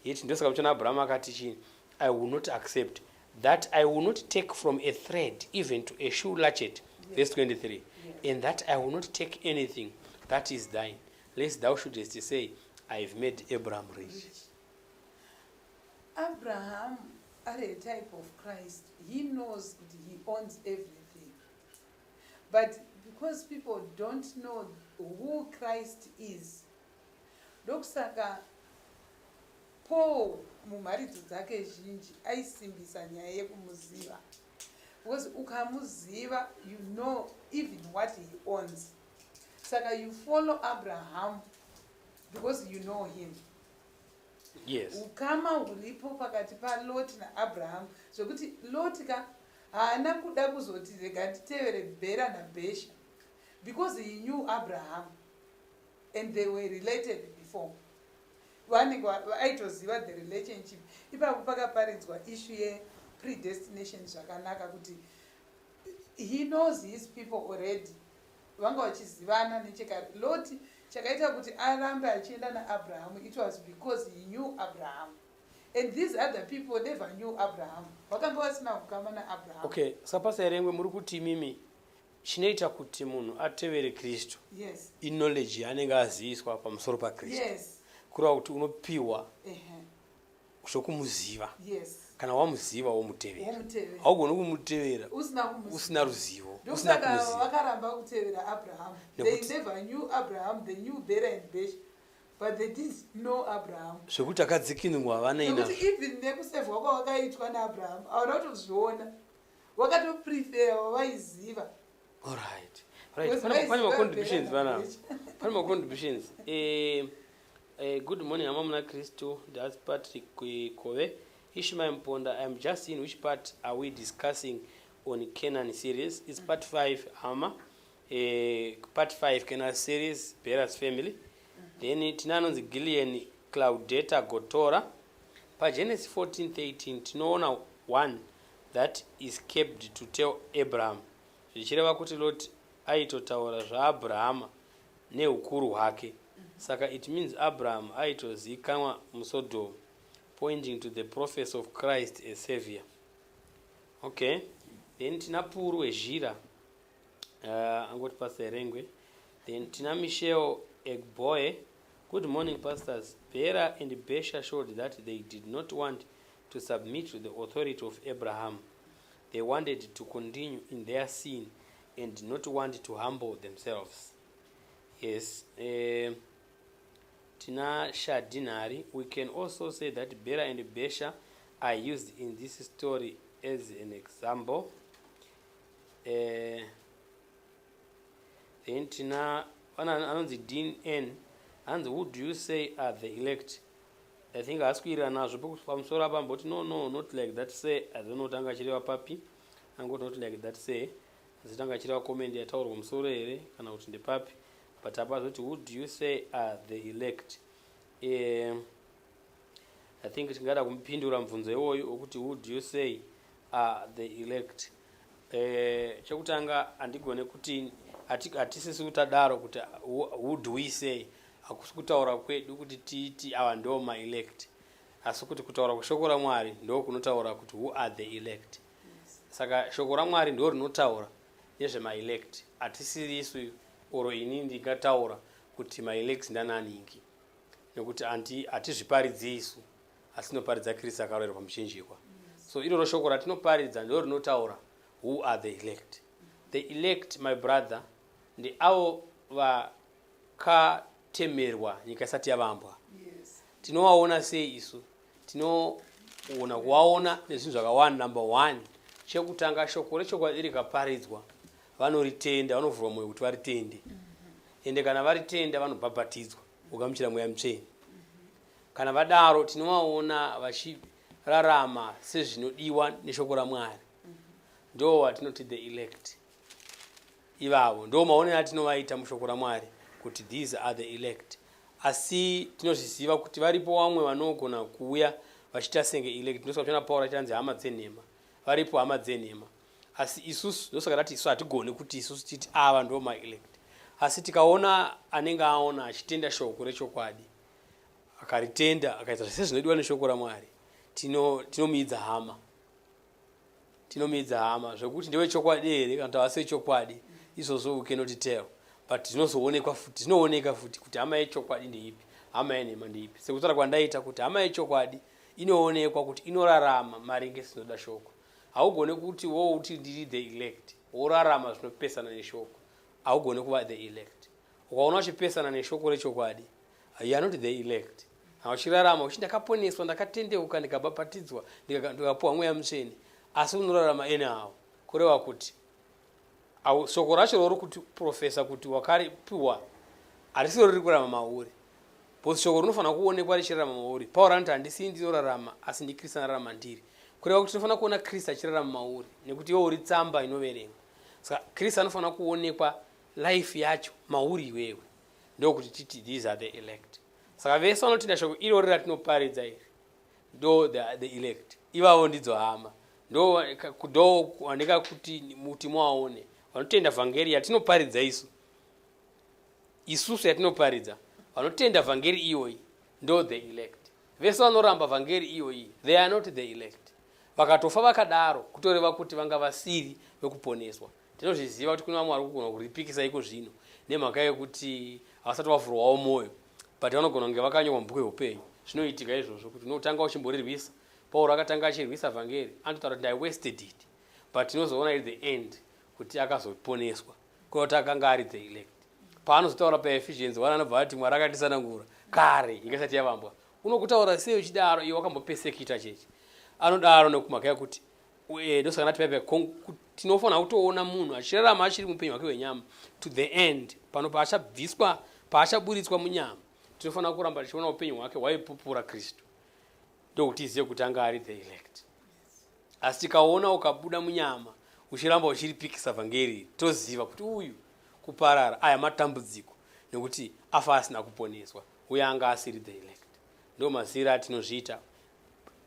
Yet ndosaka muchona Abraham akati chini, I will not accept that, I will not take from a thread even to a shoe latchet. Verse 23. And that I will not take anything that is thine, lest thou shouldest say, I have made Abraham rich. Abraham, are a type of Christ. He knows that he owns everything. But because people don't know who Christ is, ndokusaka Paul mumharidzo dzake zhinji aisimbisa nyaya yekumuziva. Because ukamuziva, you know even what he owns. Saka you follow Abraham because you know him. Yes. Ukama hulipo pakati pa Lot na Abraham, zvokuti Lot ka haana kuda kuzoti rega nditevere Bera na Besha, because he knew Abraham and they were related before. Vanenge aitoziva the relationship. Ipapo pakaparidzwa issue ye predestination zvakanaka kuti he knows his people already. Vanga vachizivana nechekare. Lot chakaita kuti arambe achienda naAbraham, it was because he knew Abraham. And these other people never knew Abraham. Vakanga vasina kukama naAbraham. Okay, sapasa erengwe muri kuti mimi chinoita kuti munhu atevere Kristu. Yes. Knowledge yanenge aziviswa pamusoro paKristu. Yes. Kureva kuti unopiwa zvokumuziva. Yes. Kana wamuziva womutevera. Womutevera. Haugoni kumutevera usina ruzivo, usina kumuziva. Vakaramba kutevera Abraham. They never knew Abraham, they knew Bera and Besh, but they didn't know Abraham. Zvekuti akadzikinurwa havana inazvo. Even nekusevhwa kwavakaitwa naAbraham, hauna kutozviona. Wakatoprefer wavaiziva. All right. Pane ma-contributions vana. Pane ma-contributions. Good morning, Amamuna Kristu. That's Patrick Kove. Ishmael Mponda. I'm just seeing which part are we discussing on Canaan series. It's part 5, Hama. Part 5, Canaan series, Bera's family. Then tinanonzi Gilean Claudeta Gotora. Pa Genesis 14:13, tinoona one that is kept to tell Abraham. Zvichireva kuti Lot aitotaura zvaAbrahama neukuru hwake. Saka it means Abraham aitozikanwa muSodom, pointing to the prophecy of Christ as Savior. Okay. Then tina Puru Ejira. Angoti Pastor Rengwe. Then tina Michelle Egboe. Good morning, pastors. Bera and Besha showed that they did not want to submit to the authority of Abraham. They wanted to continue in their sin and did not want to humble themselves. Yes. Tina Shadinari. We can also say that Bera and Besha are used in this story as an example. Then Tina Ananzi Dean N. And who do you say are the elect? I think I ask you now, but no, not like that. Say, I don't know, Tanga Chiriwa Papi. I'm not like that. Say, the Tanga Chiriwa comment, I told him, sorry, and out in the papi. But about who do you say are the elect? I think tingada kumpindura mvunzo iwoyo ukuthi who do you say are the elect. Chekutanga andigone kuti atisisi kutadaro kuti who do we say, akusi kutaura kwedu kuti titi awa ndo ma elect, asi kuti kutaura kushoko la Mwari ndo kunotaura kuti who are the elect. Saka shoko la Mwari ndo rinotaura nezve ma elect, atisirisu oro ini ndingataura kuti ma elect ndananingi, nekuti atizviparidzi isu asi tinoparidza Kristu akarorerwa pamuchinjikwa. So iroro shoko ratinoparidza ndo rinotaura who are the elect. The elect, my brother, ndi avo vakatemerwa nyika isati yavambwa. Tinowaona sei isu? Tinoona kuwaona nezvinhu zvakawanda. Number 1, chekutanga shoko rechokwadi rikaparidzwa vanoritenda, vanovhurwa mwoyo kuti varitende. Ende kana varitenda vanobhabhatidzwa ugamuchira mweya mutsvene. Kana vadaro tinowaona vachirarama sezvinodiwa neshoko raMwari. Ndo watinoti the elect. Ivavo ndo maonero atinovaita mushoko raMwari kuti these are the elect. Asi tinozviziva kuti varipo vamwe vanogona kuuya vachita senge elect. Ndosaka Paul achanzi hama dzenhema. Varipo hama dzenhema. Asi isusu ndosaka tati isu hatigoni kuti isusu titi ava ndo ma elect. Asi tikaona anenge aona achitenda shoko rechokwadi, akaritenda akaita zvese zvinodiwa neshoko raMwari, tinomidza hama. Tinomidza hama zvokuti ndewe chokwadi here kana tavase chokwadi, izvozvo we cannot tell, but tinozoonekwa futi, zvinooneka futi kuti hama yechokwadi ndeipi, hama yenhema ndeipi. Sekutaura kwandaita kuti hama yechokwadi inoonekwa kuti inorarama maringe sinoda shoko. Haugone kuti wo uti ndiri the elect worarama zvinopesana neshoko, haugone kuva the elect. Ukaona uchipesana neshoko rechokwadi, you are not the elect. Hauchirarama uchi ndakaponeswa, ndakatendeuka, ndikabhabhatidzwa, ndikapuwa mweya mutsvene, asi unorarama anyhow, kureva kuti shoko racho rori kuti profesa kuti wakaripiwa harisiro riri kurarama mauri, bosi shoko rinofanira kuonekwa richirarama mauri. Paul anoti handisi ndinorarama asi ndiKristu anararama ndiri, kureva kuti tinofanira kuona Kristu achirarama mauri, nekuti iwe uri tsamba inoverengwa. Saka Kristu anofanira kuonekwa life yacho mauri iwewe, ndokuti titi these are the elect. Saka vese vanotenda shoko irori ratinoparidza iri ndo the elect. Ivavo ndidzo hama, ndo kuoneka kuti muti muaone vanotenda vhangeri yatinoparidza isusu yatinoparidza, vanotenda vhangeri iyoyi ndo the elect. Vese vanoramba vhangeri iyoyi they are not the elect. Vakatofa vakadaro kutoreva kuti vanga vasiri vekuponeswa. Tinozviziva kuti kuna vamwe vari kugona kuripikisa iko zvino nemhaka yekuti havasati vavhurwawo mwoyo, but vanogona kunge vakanyorwa mubhuku yeupenyu. Zvinoitika izvozvo kuti unotanga uchimborirwisa. Paul akatanga achirwisa vhangeri anotaura kuti I wasted it, but tinozoona iri the end kuti akazoponeswa kuti akanga ari the elect. Paanozotaura paEphesians 1 anobva ati Mwari akatisanangura kare nyika isati yavambwa. Unokutaura sei uchidaro iwe wakambopesekita cheche? Anodaro nekumhaka yekuti ndosaka ndati pepe tinofanira kutoona munhu achirarama achiri mupenyu hwake hwenyama to the end, pano paachabviswa, paachaburitswa munyama, tinofanira kuramba tichiona upenyu hwake hwaipupura Kristu, ndokuti tizive kuti anga ari the elect. Asi tikaona ukabuda munyama uchiramba uchiripikisa vhangeri, toziva kuti uyu kuparara aya matambudziko, nekuti afa asina kuponeswa, uye anga asiri the elect. Ndo mazira atinozviita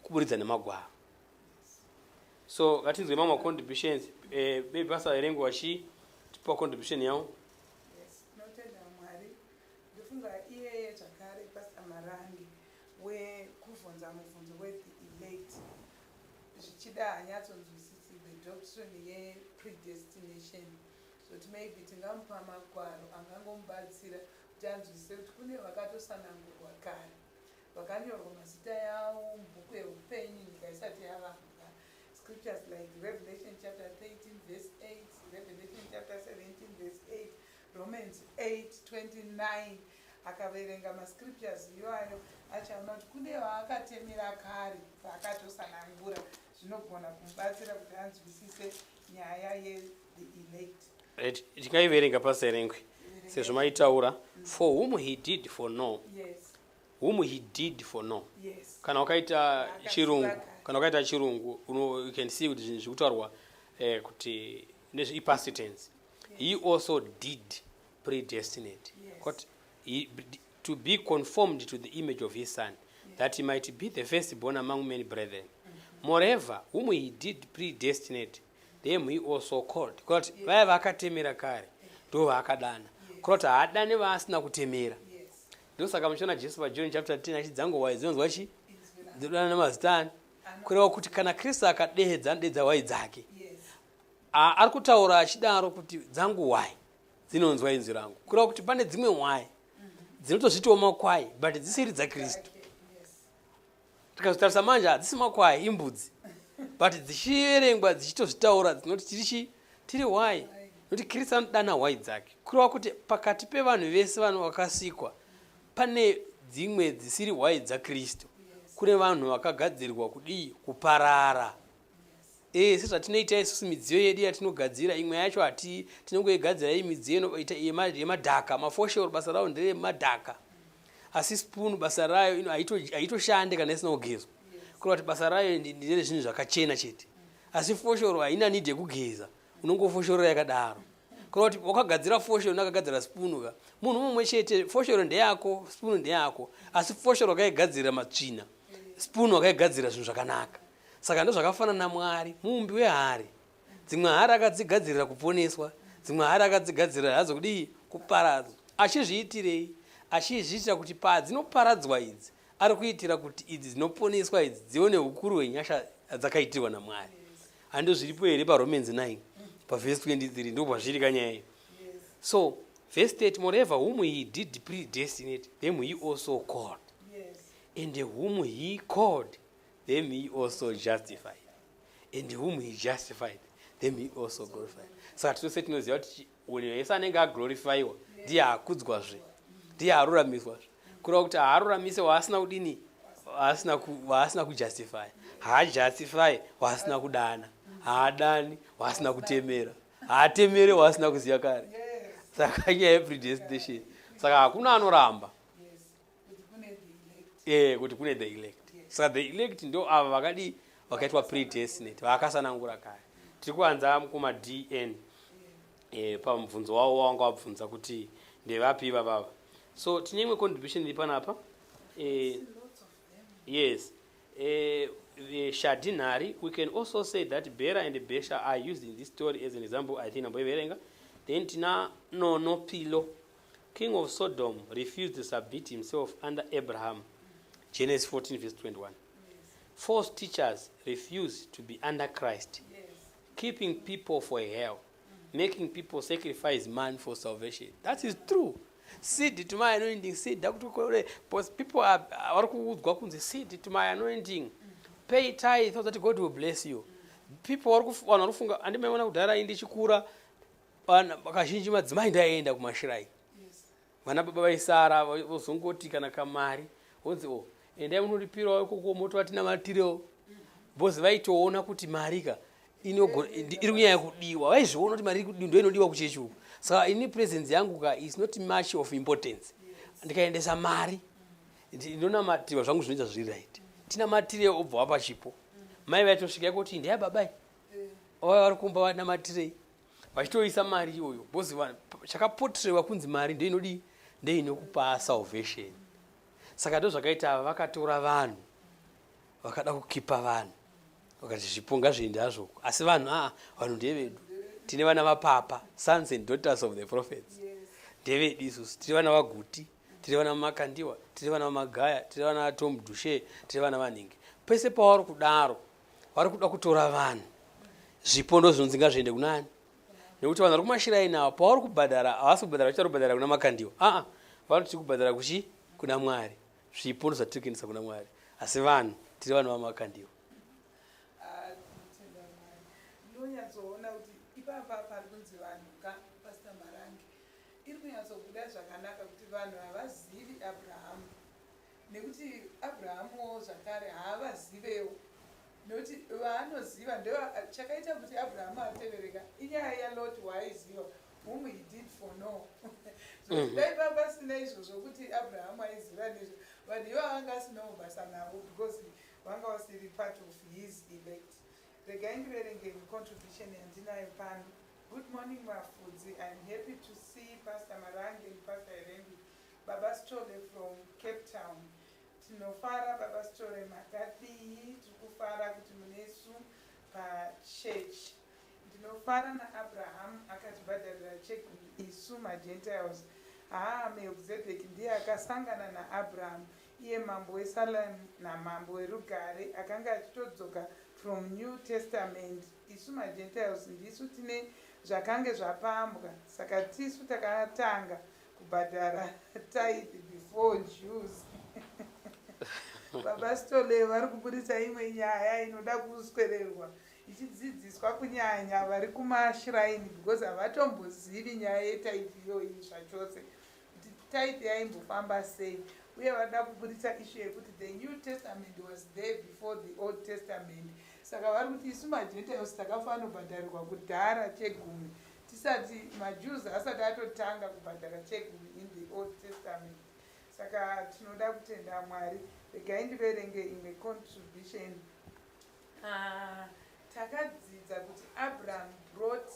kuburidza nemagwaro. So ngatinzwe mamwe contributions, maybe basa erengo tipa contribution yao. Yes, notenda Mwari. Ndifunga iye zvakare Pastor Marangi wekuvhunza mubvunzo the elect zvichida hanyatsonzwisisi the doctrine ye-predestination. So kuti maybe tingamupa magwaro angangomubatsira kuti anzwisise kuti kune vakatosanangurwa kare, vakanyorwa mazita yavo mubhuku yeupenyu nyika isati yavambwa. Scriptures like Revelation chapter 13 verse 8, Revelation chapter 17 verse 8, Romans 8:29. Akaverenga mascriptures iwayo achaona kuti kune vaakatemera kare vaakatosanangura, zvinogona kumubatsira kuti anzwisise nyaya ye-the elect. Tikaiverenga paserengwe sezvo maitaura for whom he did foreknow. Yes. Whom he did foreknow. Yes. Kana wakaita chirungu, you can see kuti zvinhu zvekutaurwa kuti nezve-past tense. He also did predestinate. Yes. But to be conformed to the image of his son, that he might be the firstborn among many brethren. Moreover, whom he did predestinate, them he also called. Kuti vaya vakatemera kare ndo vakadana. Kuti haadane vaasina kutemera. Ndosaka muchiona Jesu paJohn chapter 10 achidzangowai dzinonzwa chi dzinodana namazita ani, kureva kuti kana Kristu akadeedza anodedza wai dzake. Ari kutaura achidaro kuti dzangu wai dzinonzwa inzwi rangu, kureva kuti pane dzimwe wai dzinotozvitiwo makwai but dzisiri dzaKristu. Tikazotarisa manje hadzisi makwai imbudzi but dzichiverengwa dzichitozvitaura dzinoti tiri wai, nokuti Kristu anodana wai dzake. Kureva kuti pakati pevanhu vese vanhu vakasikwa pane dzimwe dzisiri wai dzaKristu. Kune vanhu vakagadzirirwa kudii? Kuparara. Sezvatinoita isusu midziyo yedu yatinogadzira, imwe yacho tinongoigadzira midziyo yemadhaka. Mafoshoro basa rawo nderemadhaka, asi spoon basa rayo haitoshande kana isina kugezwa. Kureva kuti basa rayo ndere zvinhu zvakachena chete, asi foshoro haina need yekugeza, unongofoshorora yakadaro. Kureva kuti wakagadzira foshoro nakagadzira spoon ka munhu mumwe chete, foshoro ndeyako, spoon ndeyako, asi foshoro wakaigadzira matsvina, spoon wakaigadzira zvinhu zvakanaka. Saka ndo zvakafanana naMwari, muumbi wehari. Dzimwe hari akadzigadzirira kuponeswa, dzimwe hari akadzigadzirira hadzo kudii? Kuparadzwa. Achizviitirei? Achizviitira kuti padzinoparadzwa idzi ari kuitira kuti idzi dzinoponeswa idzi dzione ukuru hwenyasha dzakaitirwa naMwari. Hando zviripo here paRomans 9 paverse 23 ndo pazviri kanyaya iyi. So verse 8, moreover whom he did predestinate, them he also called. And whom he called, them he also justified. And whom he justified, them he also glorified. Saka tinose tinoziva kuti munhu wese anenge aglorifyiwa ndiye akudzwazve, ndiye aruramiswazve. Kureva kuti haaruramise waasina kudini, waasina kujustify, haajustify waasina kudana, haadani waasina kutemera, haatemere waasina kuziva kare. Saka nyaya yepredestination, saka hakuna anoramba kuti kune the elect. Saka the elect ndo ava vakadi vakaitwa predestinate, vakasanangura kare. Tiri kuwanza kuma DN pamubvunzo wavo wanga wabvunza kuti ndevapi iva vava. So tine imwe contribution iri panapa. Yes. Shadinari, we can also say that Bera and Besha are used in this story as an example. I think Namboiverenga. Then tina no Pilo, king of Sodom, refused to submit himself under Abraham. Genesis 14 verse 21. False teachers refuse to be under Christ, keeping people for hell, making people sacrifice man for salvation. That is true. Seed to my anointing, seed. Because people are seed to my anointing. Pay tithe so that God will bless you. People are wanafunga andi meona kudhara indi chikura vakazhinji madzimai ndaenda kumashirai. Vana baba vaisara vozongoti kana kamari wonzi endai munoripirawo ikoko moto vatinamatirewo. Bosi vaitoona kuti marika iri kunyanya kudiwa, vaizviona kuti mari ndo inodiwa kuchechi uku. Saka ini presence yangu ka is not much of importance. Ndikaendesa mari ndinonamatirwa zvangu zvinoita zviri right. Tinamatire obva pachipo. Mai vaitosvika kuti ndiya babai vari kumba vanamatirei vachitoisa mari iyoyo. Bosi chakapoterewa kunzi mari ndoinodi ndeinokupa salvation. Saka ndo zvakaita vakatora vanhu vakada kukipa vanhu vakati zvipunga zviende hazvo, asi vanhu ndevedu. Tine vana vapapa, sons and daughters of the prophets. Ndevedu isusu. Tine vana vaguti, tine vana vamakandiwa, tine vana vamagaya, tine vana vatom dushe, tine vana vanhingi. Pese pavari kudaro vari kuda kutora vanhu zvipo ndo zvinonzi zviende kunani. Nekuti vanhu vari kumashirai navo pavari kubhadhara havasi kubhadhara vachita kubhadhara kuna makandiwa, vanoti kubhadhara kuna Mwari. Zvipo ndo zvatiri kuendesa kuna Mwari, asi vanhu tiri vanhu vamakandiwa. Ndonyatsoona kuti ipapa pari kunzi vanhu ka Pastor Marangi iri kunyatsobuda zvakanaka kuti vanhu havazivi Abrahamu, nekuti Abrahamuwo zvakare haavazivewo, nekuti vaanoziva ndo chakaita kuti Abrahamu atevereka inyaya yaLot waaiziva whom he did for no. Dai pasina izvozvo kuti Abrahamu aiziva nezvo, vanhu ivo vanga asinawo basa navo because vanga vasiri part of his elect. Regai ndiverenge contribution yandinayo pano. Good morning, Mafudzi. I'm happy to see Pastor Marangi and Pastor Erengi Baba Stole from Cape Town. Tinofara Baba Stole makadii, tikufara kuti munesu pachurch. Ndinofara naAbraham akatibhadharira chegumi isu maGentiles. Melchizedek ndiye akasangana naAbraham, iye mambo weSalem namambo werugare akanga achitodzoka from New Testament. Isu maGentiles ndisu tine zvakange zvapambwa, saka tisu takatanga kubhadhara tithe before Jews. Baba Stole vari kuburitsa imwe nyaya inoda kuswererwa ichidzidziswa kunyanya vari kumashiraini because havatombozivi nyaya yetithe iyoyi zvachose kuti tithe yaimbofamba sei, uye vada kuburitsa ishu yekuti the New Testament was there before the Old Testament. Saka vari kuti isu maGentiles takafanira kubhadharirwa kudhara chegumi tisati maJews asati atotanga kubhadhara chegumi in the Old Testament. Saka tinoda kutenda Mwari. Regai ndiverenge imwe contribution. Takadzidza kuti Abraham brought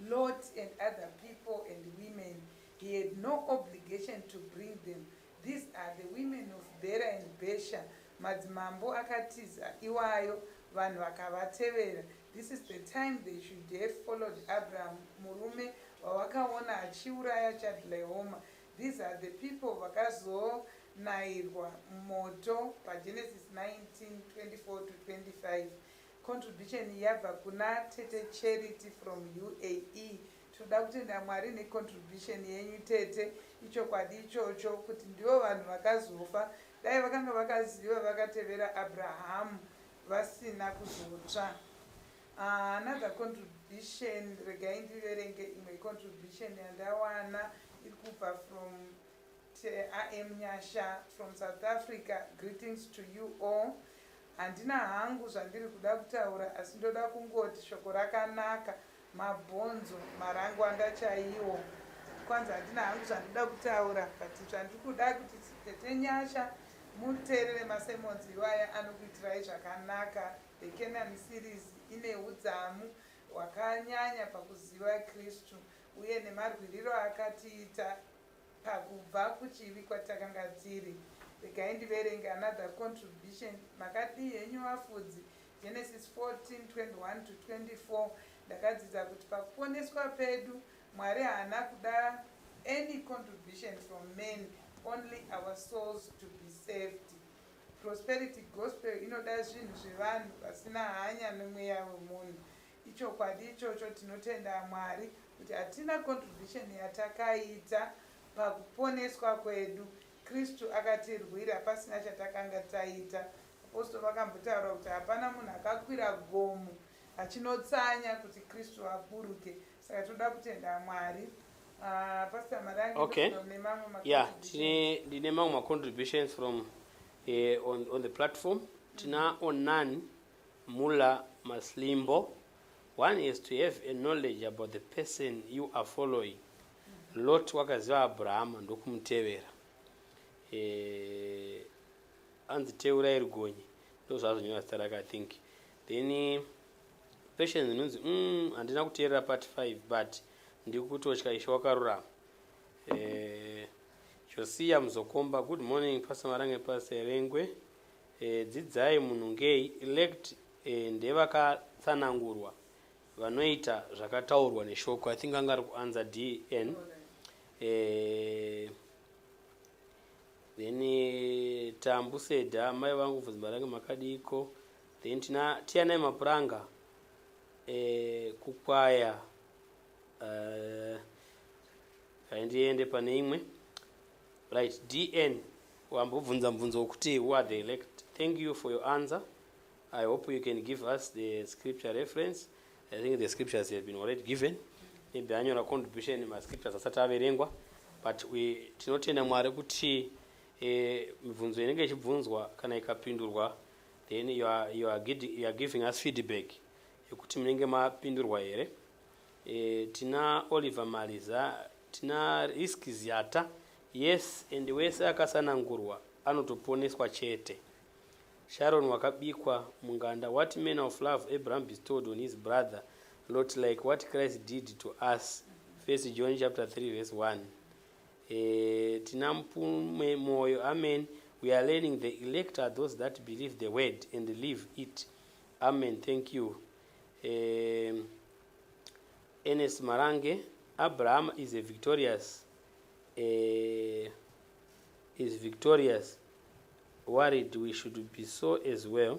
Lot and other people and women. He had no obligation to bring them. These are the women of Bera and Besha. Madzimambo akatiza iwayo, vanhu vakavatevera. This is the time they should have followed Abraham, murume wawakaona achiuraya Chadlehoma. These are the people vakazonairwa moto paGenesis 19:24 to 25. Contribution yabva kuna Tete Charity from UAE. Toda kutenda Mwari necontribution yenyu Tete, ichokwadi ichocho kuti ndivo vanhu vakazofa dai vakanga vakaziva vakatevera Abraham vasina kuzotsva. Another contribution, regai ndiverenge imwe contribution yandawana iri kubva from AM Nyasha from South Africa. Greetings to you all. Handina hangu zvandiri kuda kutaura, asi ndoda kungoti shoko rakanaka, mabhonzo marangwanda chaiwo. Kwanza handina hangu zvandoda kutaura, but zvandiri kuda kuti Tete Nyasha muteerere masermons iwaya anokuitirai zvakanaka. The Canaan series ine udzamu hwakanyanya pakuziva Kristu uye nemarwiriro akatiita pakubva kuchivi kwatakanga tiri. Regai ndiverenge another contribution. Makadii henyu vafudzi, Genesis 14:21 to 24. Ndakadzidza kuti pakuponeswa pedu Mwari haana kuda any contribution from men, only our souls to be saved. Prosperity gospel inoda zvinhu zvevanhu vasina hanya nemweya wemunhu. Ichokwadi ichocho tinotenda Mwari kuti hatina contribution yatakaita pakuponeswa kwedu. Kristu akatirwira pasina chatakanga taita. Apostoli vakambotaura kuti hapana munhu akakwira gomo achinotsanya kuti Kristu aburuke. Saka toda kutenda Mwari. Pastor Marangi, okay. Yeah, ndine mamwe ma-contributions from on the platform. Tina Onan Mula Maslimbo. One is to have a knowledge about the person you are following. Lot wakaziva Abraham ndokumutevera. Anziteura irigonye. Ndo zvazvonyora zita rake, I think. Then question inonzi handina kuteerera part 5 but ndikutotya Ishe wakarurama. Josiah Muzokomba, good morning Pastor Marange, Pastor Rengwe. Dzidzai munhu ngei elect ndevakatsanangurwa vanoita zvakataurwa neshoko. I think anga ari kuanza DN. Then Tambu Seda, mai vangu bvunzi Marange makadiko. Then tianai mapuranga kukwaya ndiende pane imwe. Right, DN wambobvunza mubvunzo wokuti who are the elect. Thank you for your answer. I hope you can give us the scripture reference. I think the scriptures have been already given. Maybe anyora contribution ma scriptures asati averengwa, but we tinotenda Mwari kuti mibvunzo inenge ichibvunzwa kana ikapindurwa, then you are giving us feedback yekuti munenge mapindurwa here. Tina Oliver Maliza, tina risk ziata. Yes, and wese akasanangurwa anotoponeswa chete. Sharon wakabikwa munganda, what manner of love Abraham bestowed on his brother Lot, like what Christ did to us. 1 John chapter 3 verse 1. tina mupumwe moyo. Amen. We are learning the elect are those that believe the word and live it. Amen. Thank you. Ernest Marange, Abraham is a victorious worried we should be so as well.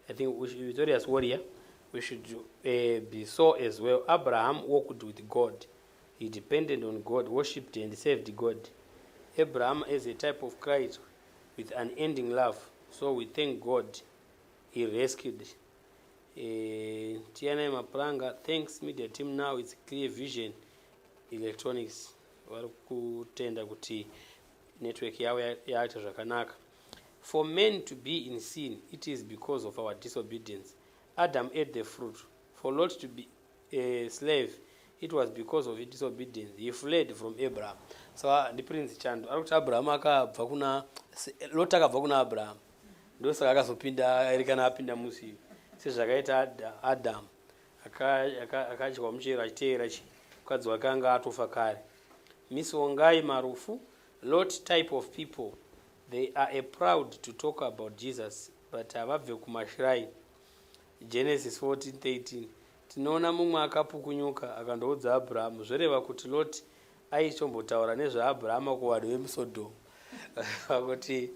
I think we should be victorious warrior. We should be so as well. Abraham walked with God. He depended on God, worshipped and served God. Abraham is a type of Christ with unending love. So we thank God he rescued. TNI Mapranga, thanks media team. Now it's Clear Vision Electronics. Vari kutenda kuti network yavo yaita zvakanaka. For men to be in sin, it is because of our disobedience. Adam ate the fruit. For Lot to be a slave, it was because of his disobedience. He fled from Abraham. So the prince chando akuti Abraham akabva kuna Lot akabva kuna Abraham. Ndosaka akazopinda erikana apinda musi. Sezvakaita Adam akadyiwa muchero achiteera mukadzi wake anga atofa kare. Misongai marufu. Lot type of people, they are proud to talk about Jesus, but havabve kumashrine. Genesis 14:13. Tinoona mumwe akapukunyuka akandoudza Abraham zvoreva kuti Lot aitombotaura nezvaAbrahama kuvanhu vemuSodhomu. Kuti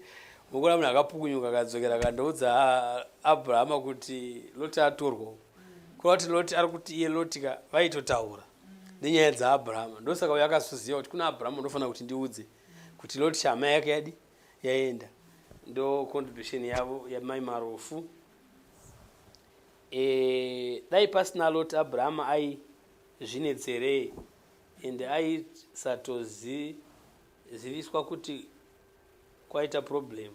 mukona munhu akapukunyuka akadzokera akandoudza Abrahama kuti Lot atorwa. Kuva kuti Lot ari kuti iye Lotika vaitotaura nenyaya dzaAbrahama. Ndosaka uyo akazoziva kuti kuna Abrahama ndofanira kuti ndiudze kuti Lot hama yake yadi yaenda. Ndo contribution yavo yamai marofu. Dai pasina Lot Abrahama aizvinetserei ende aisatoziviswa kuti kwaita problem.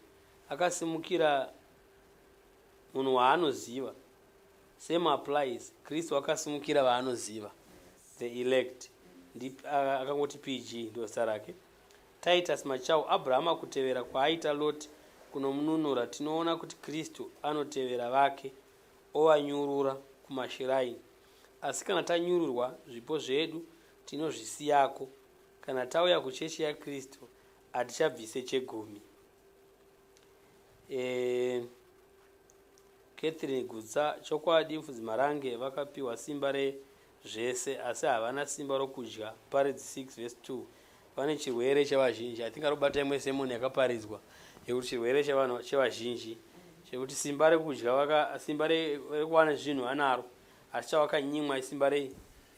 Akasimukira munhu waanoziva. Same applies. Kristu akasimukira vaanoziva, the elect. Akangoti PG ndo zita rake. Titus Machau, Abrahama kutevera kwaaita Lot kunomununura. Tinoona kuti Kristu anotevera vake ovanyurura kumashiraini. Asi kana tanyururwa zvipo zvedu tinozvisiyako. Kana tauya kuchechi yaKristu hatichabvise chegumi. Catherine Gutsa, chokwadi mufudzi Marange vakapiwa simba rezvese asi havana simba rokudya. Paridzi 6:2. Vane chirwere chevazhinji. I think arobata imwe semoni yakaparidzwa yekuti chirwere chevazhinji chekuti simba rekudya simba rekuwana zvinhu anaro asi chavakanyimwa simba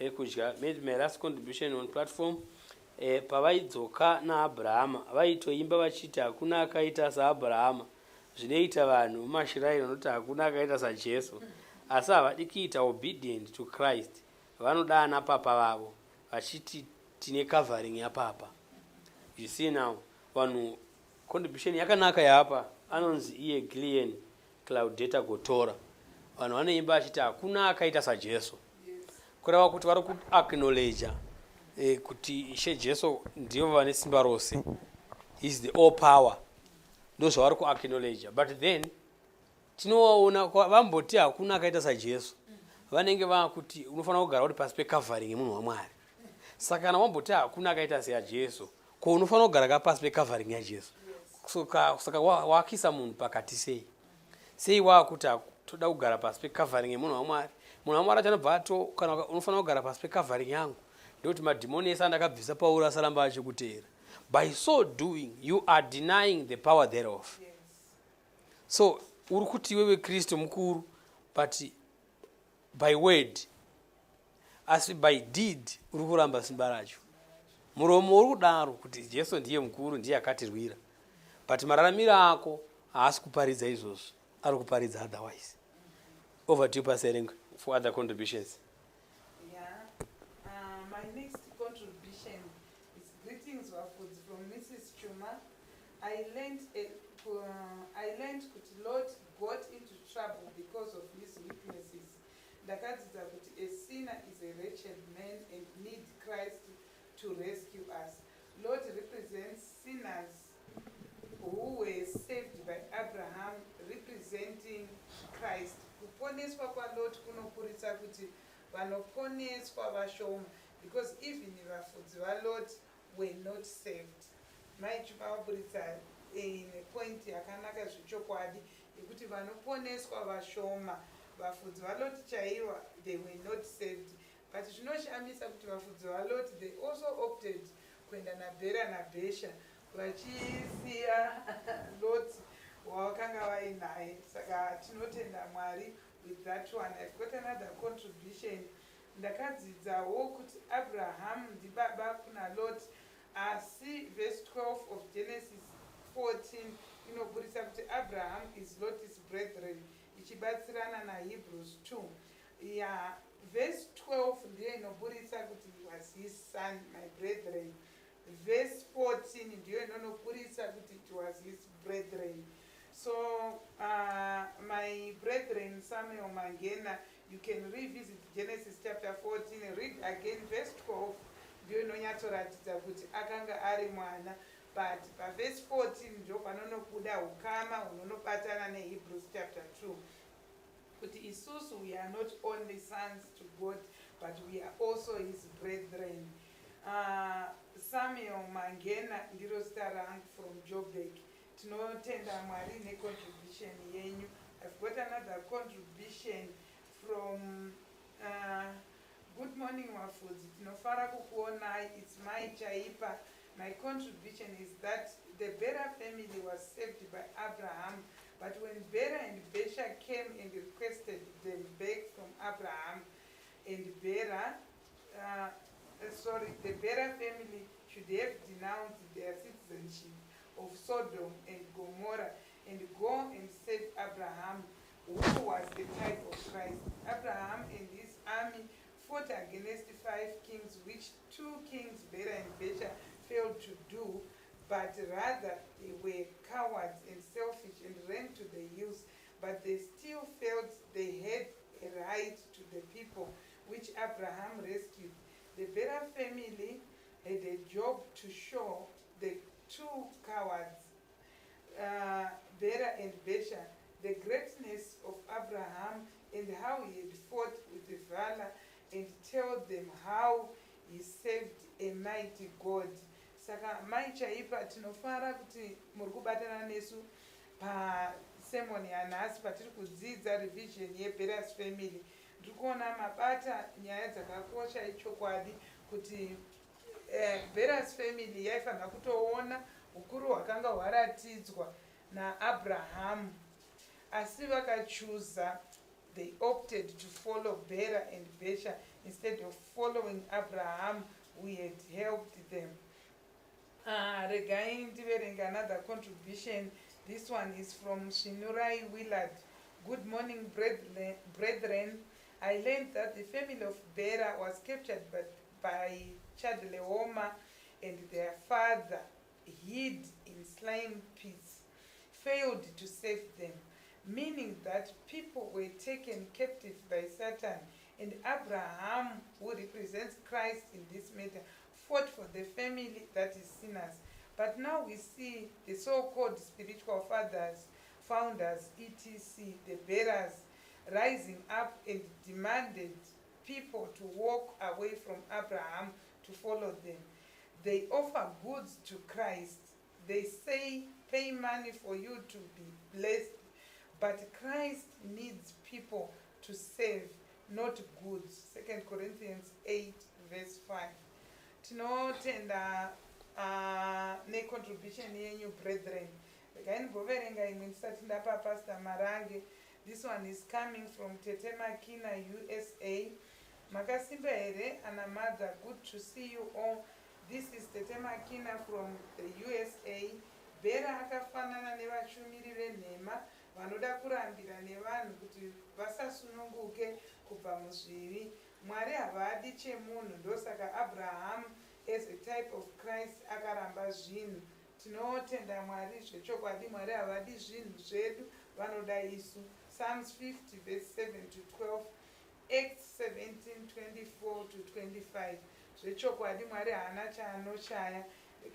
rekudya. Made my last contribution on platform. Pavaidzoka naAbrahama vaitoimba vachiti hakuna akaita saAbrahama. Zvinoita vanhu mumashiraini vanoti hakuna akaita saJesu. Asi havadi kuita obedient to Christ. Vanoda ana papa vavo vachiti tine covering yapapa. You see now, vanhu contribution yakanaka yapa anonzi iye Gillian Claudeta Gotora. Vanhu vanoimba vachiti hakuna akaita saJesu. Kureva kuti vari kuacknowledge kuti Ishe Jesu ndivo vane simba rose. He is the all power. Ndo zvavari kuacknowledge. But then tinoona vamboti hakuna akaita saJesu. Vanenge vakuti unofanira kugara uri pasi pecovering yemunhu waMwari. Saka kana wamboti hakuna akaita saJesu, ko unofanira kugara pasi pecovering yaJesu. Saka wakisa munhu pakati sei wakuti toda kugara pasi pecovering yemunhu waMwari. Munhu waMwari achanobva kana unofanira kugara pasi pecovering yangu. Ndokuti madhimoni ese andakabvisa pauri asaramba achikuteera. By so doing, you are denying the power thereof. Yes. So, uri kuti wewe Kristu mukuru, but by word, as by deed, uri kuramba simba racho. Muromo uri kudaro kuti Jesu ndiye mukuru, ndiye akatirwira. But mararamiro ako haasi kuparidza izvozvo, ari kuparidza otherwise. Over to you, Pastor Erengo, for other contributions. My next contribution is greetings from Mrs. Chuma. I learned that Lord got into trouble because of his weaknesses. Ndakadzidza kuti a sinner is a wretched man and needs Christ to rescue us. Lord represents sinners who were saved by Abraham, representing Christ. Kuponeswa kwaLot kunokurisa kuti vanoponeswa vashoma, because even vafudzi vaLot were not saved. Maichimavaburitsa nepoint yakanaka zvechokwadi yekuti vanoponeswa vashoma, vafudzi valoti chaiva, they were not saved. But zvinoshamisa kuti vafudzi valoti they also opted kuenda naBhera naBhesha vachisiya Loti wavakanga vainaye. Saka tinotenda Mwari with that one. I've got another contribution. Ndakadzidzawo kuti Abraham ndibaba kuna Lot, asi verse 12 of Genesis 14 inoburisa kuti Abraham is Lot's brethren, ichibatsirana naHebrews 2. Yeah, verse 12 ndiyo inoburisa kuti he was his son, my brethren. Verse 14 ndiyo inoburisa kuti it was his brethren. So my brethren Samuel Mangena, you can revisit Genesis chapter 14 and read again verse 12 ndiyo inonyatsoratidza kuti akanga ari mwana. But verse 14 ndo panonobuda ukama hunonobatana neHebrews chapter 2 kuti isusu we are not only sons to God but we are also his brethren. Samuel Mangena ndiro zita rangu from Joburg. Tinotenda Mwari necontribution yenyu. I've got another contribution from good morning wafudzi, tinofara kukuonai, it's my chaipa. My contribution is that the Bera family was saved by Abraham, but when Bera and Besha came and requested them back from Abraham and Bera, the Bera family should have denounced their citizenship of Sodom and Gomorrah and go and save Abraham, who was the type of Christ. Abraham and his army fought against 5 kings, which 2 kings, Bera and Besha, failed to do, but rather they were cowards and selfish and ran to the hills, but they still felt they had a right to the people which Abraham rescued. The Bera family had a job to show the 2 cowards, Bera and Besha, the greatness of Abraham and how he had fought with the valor, and tell them how he saved a mighty God. Saka mai chaipa tinofara kuti muri kubatana nesu pasermon yanhasi patiri kudzidza revision yeBera's family. Ndiri kuona mabata nyaya dzakakosha ichokwadi kuti Bera's family yaifanira kutoona ukuru hwakanga hwaratidzwa naAbraham, asi vakachuza, they opted to follow Bera and Besha instead of following Abraham who had helped them. Regai ndiverenga another contribution. This one is from Shinurai Willard. Good morning, brethren. I learned that the family of Bera was captured by Chadlehoma, and their father hid in slime pits, failed to save them, meaning that people were taken captive by Satan, and Abraham, who represents Christ in this matter, fought for the family that is sinners. But now we see the so-called spiritual founders, etc., the Beras, rising up and demanded people to walk away from Abraham to follow them. They offer goods to Christ. They say, pay money for you to be blessed. But Christ needs people to save, not goods. 2 Corinthians 8, verse 5. Tinotenda ne-contribution yenyu, brethren. Gaingoverenga imwe ndisati ndapa Pastor Marange. This one is coming from Tetemakina, USA. Makasimba here, Anna Mother, good to see you all. This is Tetemakina from the USA. Bera akafanana nevashumiri venhema vanoda kurambira nevanhu kuti vasasununguke kubva muzvivi. Mwari havadi chemunhu, ndosaka Abraham as a type of Christ akaramba zvinhu. Tinotenda Mwari zvechokwadi, Mwari havadi zvinhu zvedu, vanoda isu. Psalms 50 verse 7 to 12, Acts 17:24 to 25. Zvechokwadi Mwari haana chaanoshaya.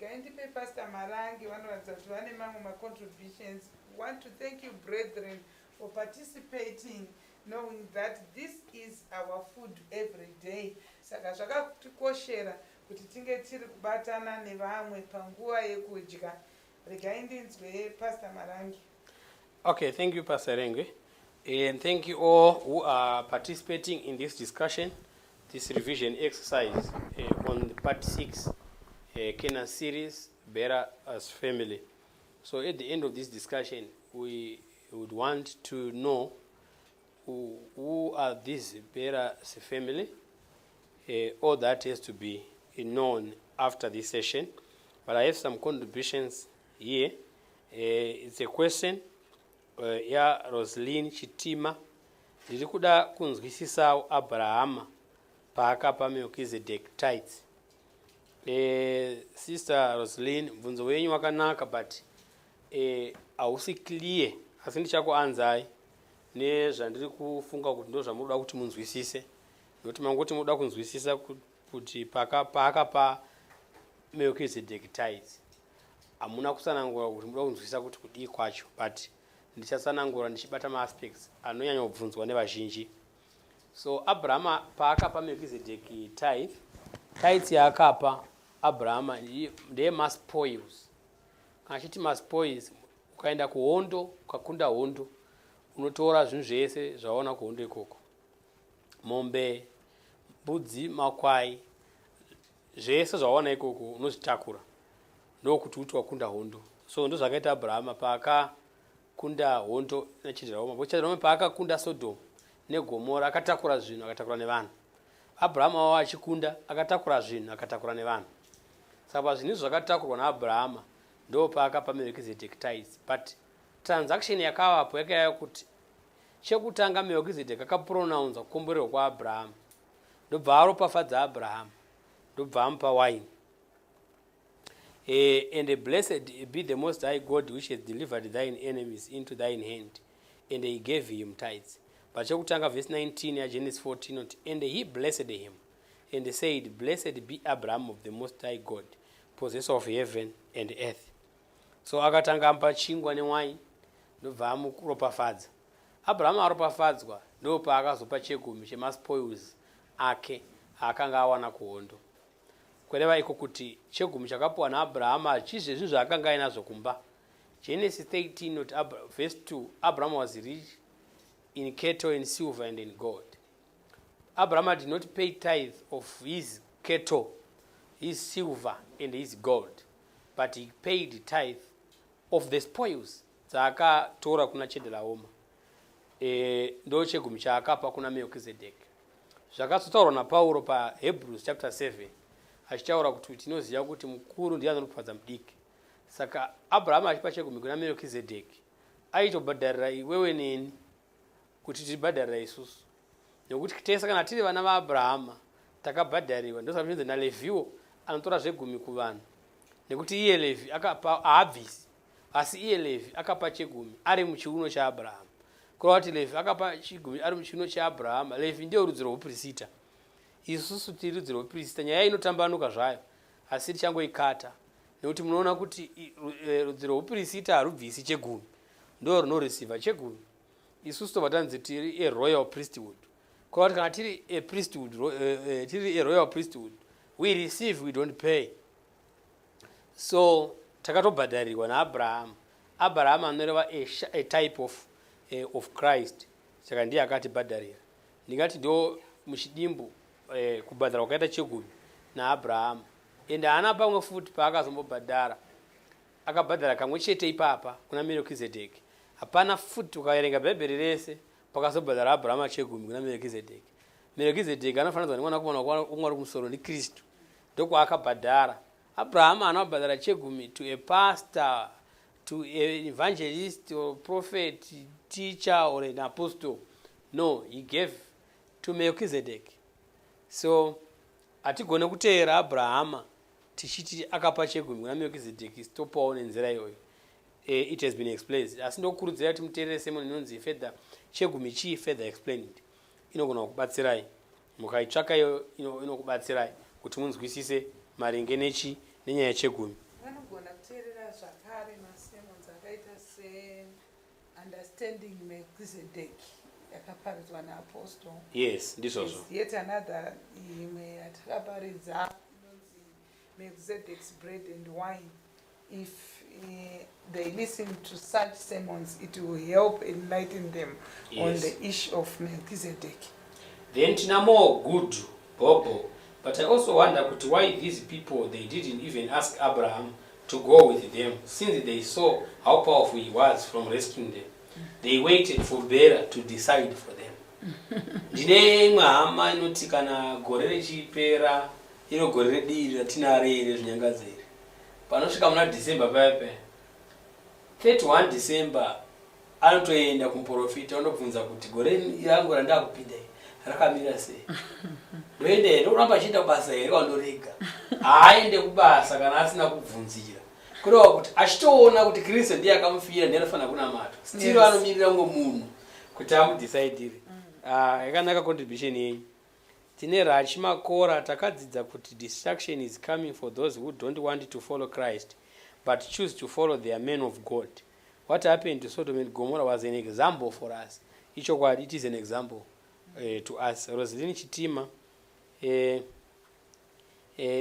Gaindipe Pastor Marangi vanoratidza kuti vane mamwe ma-contributions. We want to thank you, brethren, for participating, knowing that this is our food every day. Saka zvakatikoshera kuti tinge tiri kubatana nevamwe panguva yekudya. Regai ndinzwe Pastor Marangi. Okay, thank you, Pastor Renge. And thank you all who are participating in this discussion, this revision exercise on the part 6, Canaan series, Bera as family. So at the end of this discussion, we would want to know who are this Bera's family. All that has to be known after this session. But I have some contributions here. It's a question ya Roslyn Chitima. Ndiri kuda kunzwisisa Abrahama paakapa Melchizedek tithes. Sister Roslyn, mvunzo wenyu wakanaka, but hausi clear. Asi ndichakuanzai nezvandiri kufunga kuti ndo zvamunoda kuti munzwisise. Nokuti mangoti munoda kunzwisisa kuti paakapa Melchizedek tithes. Hamuna kusanangura kuti munoda kunzwisisa kuti kudii kwacho, but ndichasanangura ndichibata ma-aspects anonyanya kubvunzwa nevazhinji. So Abrahama paakapa Melchizedek tithes yaakapa Abrahama ndeye ma-spoils. Kana chiti ma-spoils, ukaenda kuhondo, ukakunda hondo, unotora zvinhu zvese zvaona kuhondo ikoko. Mombe, mbudzi, makwai, zvese zvaona ikoko unozvitakura. Ndokuti uti wakunda hondo. So ndo zvakaita Abrahama paakakunda hondo nechidhiroma. Bochidhiroma paakakunda Sodom neGomora akatakura zvinhu, akatakura nevanhu. Abrahama wao achikunda akatakura zvinhu, akatakura nevanhu. Saka zvinhu zvakatakurwa naAbrahama ndo paakapa Melchizedek tithes. But transaction yakavapo yakaya kuti chekutanga Melchizedek akapronounce kukomborerwa kwaAbrahama. Ndobva aropafadza Abrahama. Ndobva amupa wine. And blessed be the Most High God which has delivered thine enemies into thine hand, and he gave him tithes. But chekutanga verse 19 ya Genesis 14, and he blessed him, and said, Blessed be Abraham of the Most High God, possessor of heaven and earth. So akatanga ampa chingwa newine, ndobva amuropafadza. Abraham aropafadzwa ndo paakazopa chegumi chemaspoils ake akanga awana kuhondo. Kureva iko kuti chegumi chakapuwa naAbrahama hachizve zvinhu zvaakanga ainazvo kumba. Genesis 13 verse 2, Abraham was rich in cattle and silver and in gold. Abraham did not pay tithe of his cattle, his silver and his gold, but he paid tithe of the spoils dzaakatora kuna Chedorlaoma. Ndo chegumi chaakapa kuna Melchizedek. Zvakatsotaurwa naPauro paHebrews chapter 7, achitaura kuti tinoziva kuti mukuru ndiye anopfadza mudiki. Saka Abrahama achipa chegumi kuna Melchizedek aitobhadharira iwewe neni kuti tibhadharira isusu. Nekuti tese kana tiri vana vaAbrahama takabhadhariwa. Ndosaka zvinzi naLevhiwo anotora zvegumi kuvanhu. Nekuti iye Levi akapa haabvisi, asi iye Levi akapa chegumi ari muchiuno chaAbrahama. Kureva kuti Levi akapa chegumi ari muchiuno chaAbrahama. Levi ndiyo rudzi rwouprisita. Isusu tiri rudzi rwouprisita. Nyaya inotambanuka zvayo, asi tichangoikata. Nekuti munoona kuti rudzi rwouprisita harubvisi chegumi, ndo runoreceiva chegumi. Isusu tobva tanzi tiri royal priesthood. Kureva kuti kana tiri priesthood, tiri royal priesthood, we receive, we don't pay. So takatobhadharirwa naAbrahama. Abrahama anoreva a type of Christ. Saka ndiye akatibhadharira. Ndingati ndo muchidimbu kubhadhara kwakaita chegumi naAbrahama. Ende haana pamwe futi paakazombobhadhara. Akabhadhara kamwe chete ipapa kuna Melchizedek. Hapana futi ukaverenga Bhaibheri rese pakazobhadhara Abrahama chegumi kuna Melchizedek. Melchizedek anofanirwa nemwanakomana waMwari kumusoro ndiKristu. Ndokwaakabhadhara. Abrahama anobhadhara chegumi to a pastor, to an evangelist or prophet, teacher or an apostle. No, he gave to Melchizedek. So hatigone kuteera Abrahama tichiti akapa chegumi kuna Melchizedek stopawo nenzira iyoyo. It has been explained. Asi ndokurudzira kuti muteerere sermon inonzi further chegumi chii further explained. Inogona kubatsirai. Mukaitsvaka iyo inokubatsirai kuti munzwisise maringe nechi nenyaya yechegumi. Vanogona kuteerera zvakare masermons akaita se-understanding Melchizedek yakaparidzwa naApostle. Yes, ndizvozvo. Yet another imwe yatakaparidza inonzi Melchizedek's bread and wine. If they listen to such sermons, it will help enlighten them on Yes. the issue of Melchizedek. Then tina more good Bobo. But I also wonder why these people, they didn't even ask Abraham to go with them, since they saw how powerful he was from rescuing them. They waited for Bera to decide for them. Ndine imwe hama inoti kana gore richipera iro gore rediri ratinare ere zvinyangadzire. Panosvika muna December paya 31 December anotoenda kumuprofita ondobvunza kuti gore rangu randakupinda rakamira sei. Ndoende here uramba achienda kubasa here wandorega. Haaende kubasa kana asina kubvunzira. Kureva kuti achitoona kuti Kristu ndiye akamufira ndiye anofanira kunamata. Still anomirira umwe munhu kuti amudecidire. Yakanaka contribution yenyu. Tine Rachi Makora takadzidza kuti destruction is coming for those who don't want to follow Christ but choose to follow their men of God. What happened to Sodom and Gomorrah was an example for us. Ichokwadi, it is an example to us. Rosalini Chitima,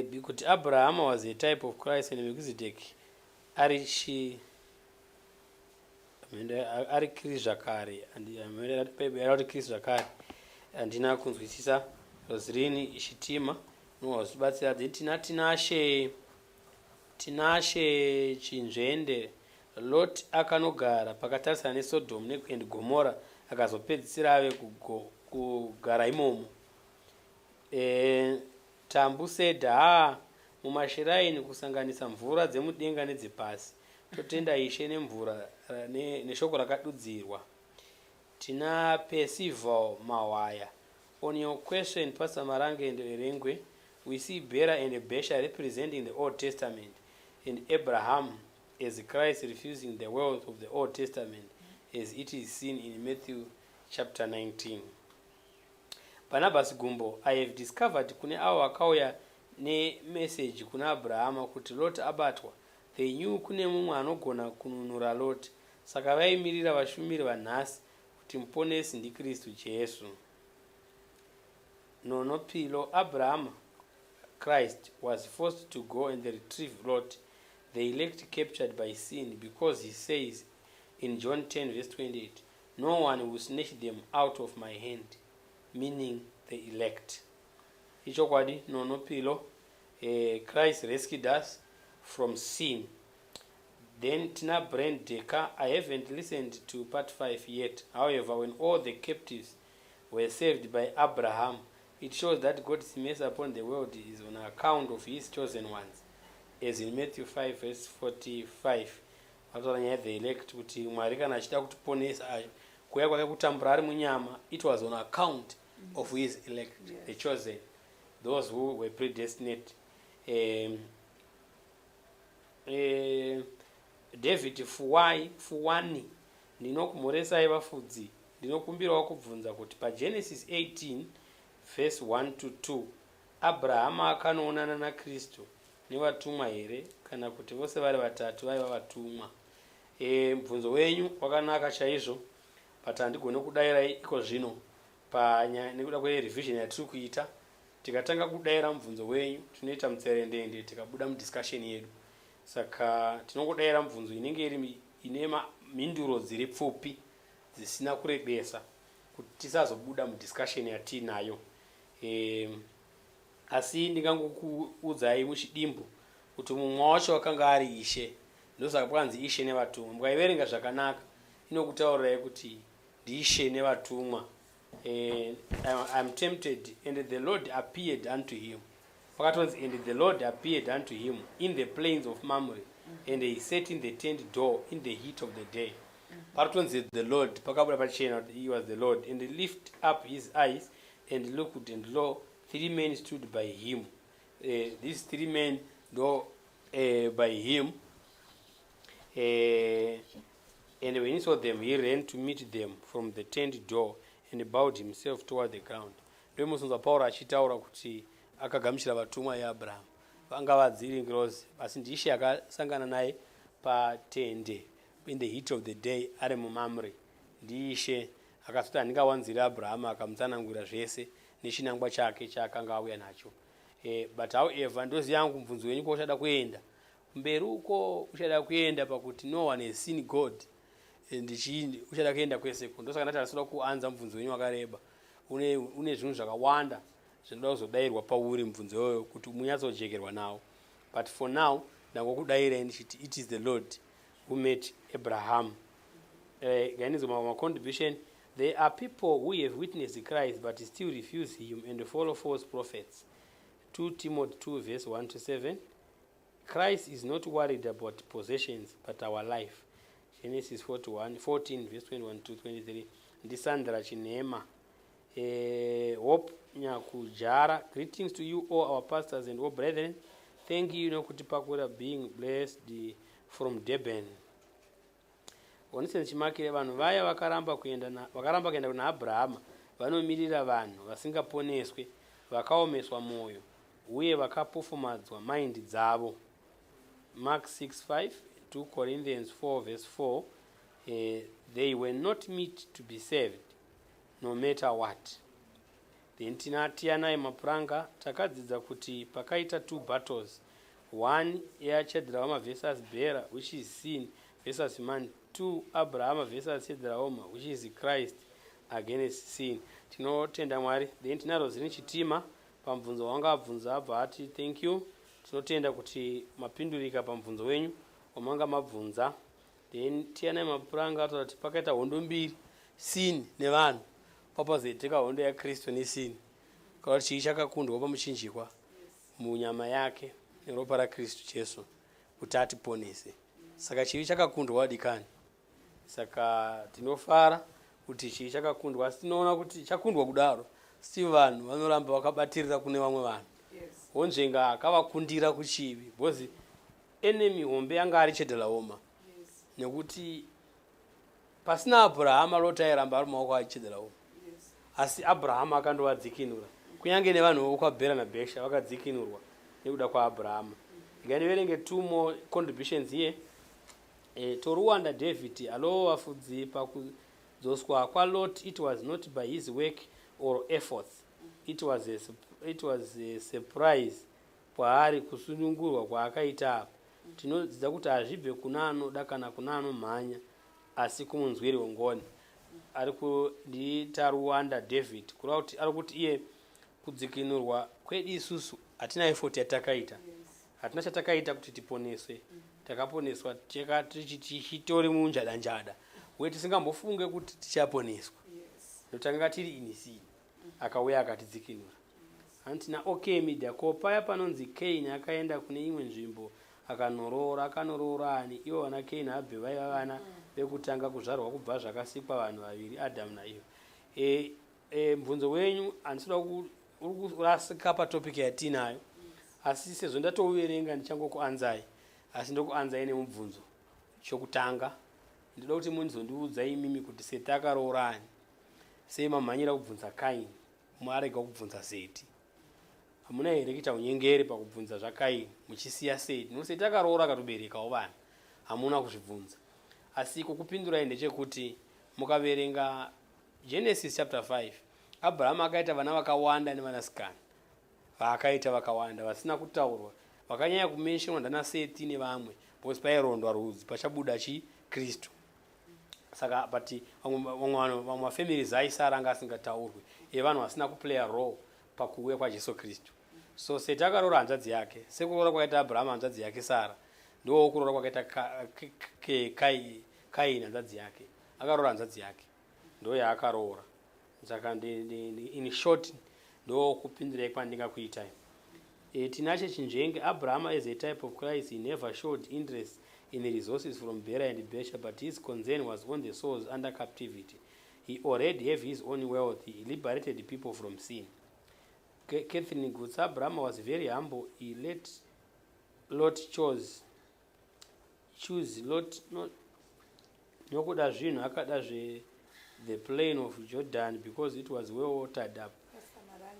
because Abraham was a type of Christ and Melchizedek ari Kristu zvakare, and Kristu zvakare, andina kunzwisisa Rosalini Chitima nowazibatsira tinashe chinzvende Lot akanogara pakatarisana neSodom and Gomorrah akazopedzisira ave kugara imomo. Tambu said, mumashiraini kusanganisa mvura dzemudenga nedzepasi totenda Ishe nemvura neshoko rakadudzirwa. Tina Percival Mawaya. On your question, Pastor Marange and Erengwe, we see Bera and Besha representing the Old Testament and Abraham as Christ refusing the words of the Old Testament as it is seen in Matthew chapter 19. Barnabas Gumbo, I have discovered kune awa wakauya ne message kuna Abrahama kuti Lot abatwa. They knew kune mumwe anogona kununura Lot. Saka vaimirira vashumiri vanhasi kuti muponesi ndiKristu Jesu. Nonopilo Abraham, Christ, was forced to go and retrieve Lot, the elect captured by sin, because he says in John 10 verse 28, no one will snatch them out of my hand, meaning the elect. Ichokwadi nonopilo, Christ rescued us from sin. Then Tina Brent Decker, I haven't listened to part 5 yet. However, when all the captives were saved by Abraham, it shows that God's mercy upon the world is on account of his chosen ones. As in Matthew 5 verse 45. The elect kuti Mwari kana achida kutiponesa kuya kwake kutambura ari munyama, it was on account of his elect, the chosen, those who were predestined. David Fuwani, ndinokumoresai vafudzi, ndinokumbirawo kubvunza kuti paGenesis 18 verse 1 to 2 Abrahama akanoonana naKristu nevatumwa here kana kuti vose vari vatatu vaiva vatumwa? Mubvunzo wenyu wakanaka chaizvo, but handigone kudayirai iko zvino nekuda kwerevision yatiri kuita. Tikatanga kudayira mubvunzo wenyu tinoita mutserendende tikabuda mudiscussion yedu. Saka tinongodayira mubvunzo inenge ine mhinduro dziri pfupi dzisina kurebesa kuti tisazobuda mudiscussion yatinayo. Asi ndingangokuudzai muchidimbu kuti mumwe wacho wakanga ari Ishe. Ndosaka kwanzi Ishe nevatumwa. Mukaiverenga zvakanaka inokutaurirai kuti ndiIshe nevatumwa. I'm tempted, and the Lord appeared unto him. And the Lord appeared unto him in the plains of Mamre, and he sat in the tent door in the heat of the day. The Lord, he was the Lord, and he lifted up his eyes and looked, and lo, 3 men stood by him. These 3 men by him, and when he saw them, he ran to meet them from the tent door and bowed himself toward the ground. Ndomusonza Paul achitaura kuti akagamuchira vatumwa yaAbraham vanga vadziri ngirozi, asi ndiIshe akasangana naye patende in the heat of the day ari muMamre. ndiIshe akasoti handingawanzira Abraham akamutsanangurira zvese nechinangwa chake chaakanga auya nacho. But however ndozi yangu mubvunzo wenyu kwa uchada kuenda mberi uko uchada kuenda pakuti no one has seen God ndichini uchada kuenda kweseko ndosaka ndati asinoda kuanza mubvunzo wenyu wakareba une zvinhu zvakawanda zvinoda kuzodairwa pauri mubvunzo iyoyo kuti munyatsojekerwa nawo. But for now ndangokudairai ndichiti it is the Lord who met Abraham. Ganizo contribution, there are people who have witnessed Christ but still refuse him and follow false prophets. 2 Timothy 2 verse 1 to 7. Christ is not worried about possessions but our life. Genesis 14 verse 21 to 23. Ndisandra Chinema. Hope Nyakujara. Greetings to you all our pastors and all brethren. Thank you Nokutipakura being blessed from Deben. Onise chimakire vanhu vaya vakaramba kuenda kuna Abrahama vanomirira vanhu vasingaponeswe vakaomeswa mwoyo uye vakapofumadzwa mind dzavo. Mark 6:5, 2 Corinthians 4 verse 4. They were not meet to be saved no matter what. Then tinatiyanai mapuranga takadzidza kuti pakaita 2 battles. One yachedhirahoma versus Bera, which is sin versus man. 2 Abraham versus Chedhirahoma, which is Christ against sin. Tinotenda Mwari. Then tinaro zini chitima pamvunzo wanga abvunza abva ati thank you. Tinotenda kuti mapindurika pamvunzo wenyu wamanga mabvunza. Then tiyanai mapuranga atoti pakaita hondo mbiri, sin nevanhu papazoitika hondo ya Kristu nesin. Kuti chii chakakundwa pamuchinjikwa munyama yake neropa raKristu Jesu kuti atiponese. Saka chii chakakundwa wadikani. Saka tinofara kuti chii chakakundwa asi tinoona kuti chakundwa kudaro si vanhu vanoramba vakabatirira kune vamwe vanhu. Honzvenga akavakundira kuchivi because enemy hombe yanga ari Chedhirahoma. Nekuti pasina Abrahama Loti airamba ari mumaoko aChedhirahoma. Asi Abrahama akandovadzikinura. Kunyange nevanhu vokwabhera naBhesha vakadzikinurwa nekuda kwaAbrahama. Ngativerenge 2 more contributions here. Toruwanda David alo vafudzi pakudzoswa kwaLot, it was not by his work or efforts. It was a surprise kwaari kusunungurwa kwaakaita apa. Tinodzidza kuti hazvibve kuna anoda kana kuna anomhanya asi kumunzwiri wengoni. Ari kunditaruwanda David kureva kuti ari kuti iye kudzikinurwa kwedu isusu hatina effort yatakaita. Hatina chatakaita kuti tiponeswe. Takaponeswa tichitori munjada uye tisingambofunge kuti tichaponeswa. Ndotanga tiri inisi akauya akatidzikinura. Antina okay media ko paya panonzi Cain akaenda kune imwe nzvimbo akanorora ani ivo vana Cain abve vaiva vana vekutanga kuzvarwa kubva zvakasikwa vanhu vaviri Adam naEve. Mubvunzo wenyu handisida kurasika patopic yatinayo asi sezvo ndatouverenga ndichangokuanzai asi ndokuanzai nemubvunzo chokutanga. Ndoda kuti munizondiudzai imimi kuti Seti akaroora ani. Sei mamhanyira kubvunza Cain mwarega kubvunza Seti? Hamuna here kuita unyengeri pakubvunza zvaKaini muchisiya Seti? Seti akaroora akatoberekawo vanhu, hamuna kuzvibvunza. Asi kukupindurai ndechekuti mukaverenga Genesis chapter 5 Abraham akaita vana vakawanda nevanasikana vaakaita vakawanda vasina kutaurwa vakanyanya kumenshonwa ndana Seti nevamwe because pairondwa rudzi pachabuda Kristu. Saka but vamwe mafamilies aisara anga asingataurwi evanhu vasina kuplaya role pakuuya kwaJesu Kristu. So Seti akaroora hanzvadzi yake sekuroora kwakaita Abraham hanzvadzi yake Sara ndo kuroora kwakaita Kaini hanzvadzi yake akaroora hanzvadzi yake ndo yaakaroora. Saka in short ndo kupindurai kwandingakuitai. Tinacho chinjenge Abraham as a type of Christ, he never showed interest in the resources from Bera and Besha, but his concern was on the souls under captivity. He already have his own wealth. He liberated the people from sin. Catherine Goods, Abraham was very humble. He let Lot choose Lot not nokuda zvinhu akada the plain of Jordan because it was well watered up.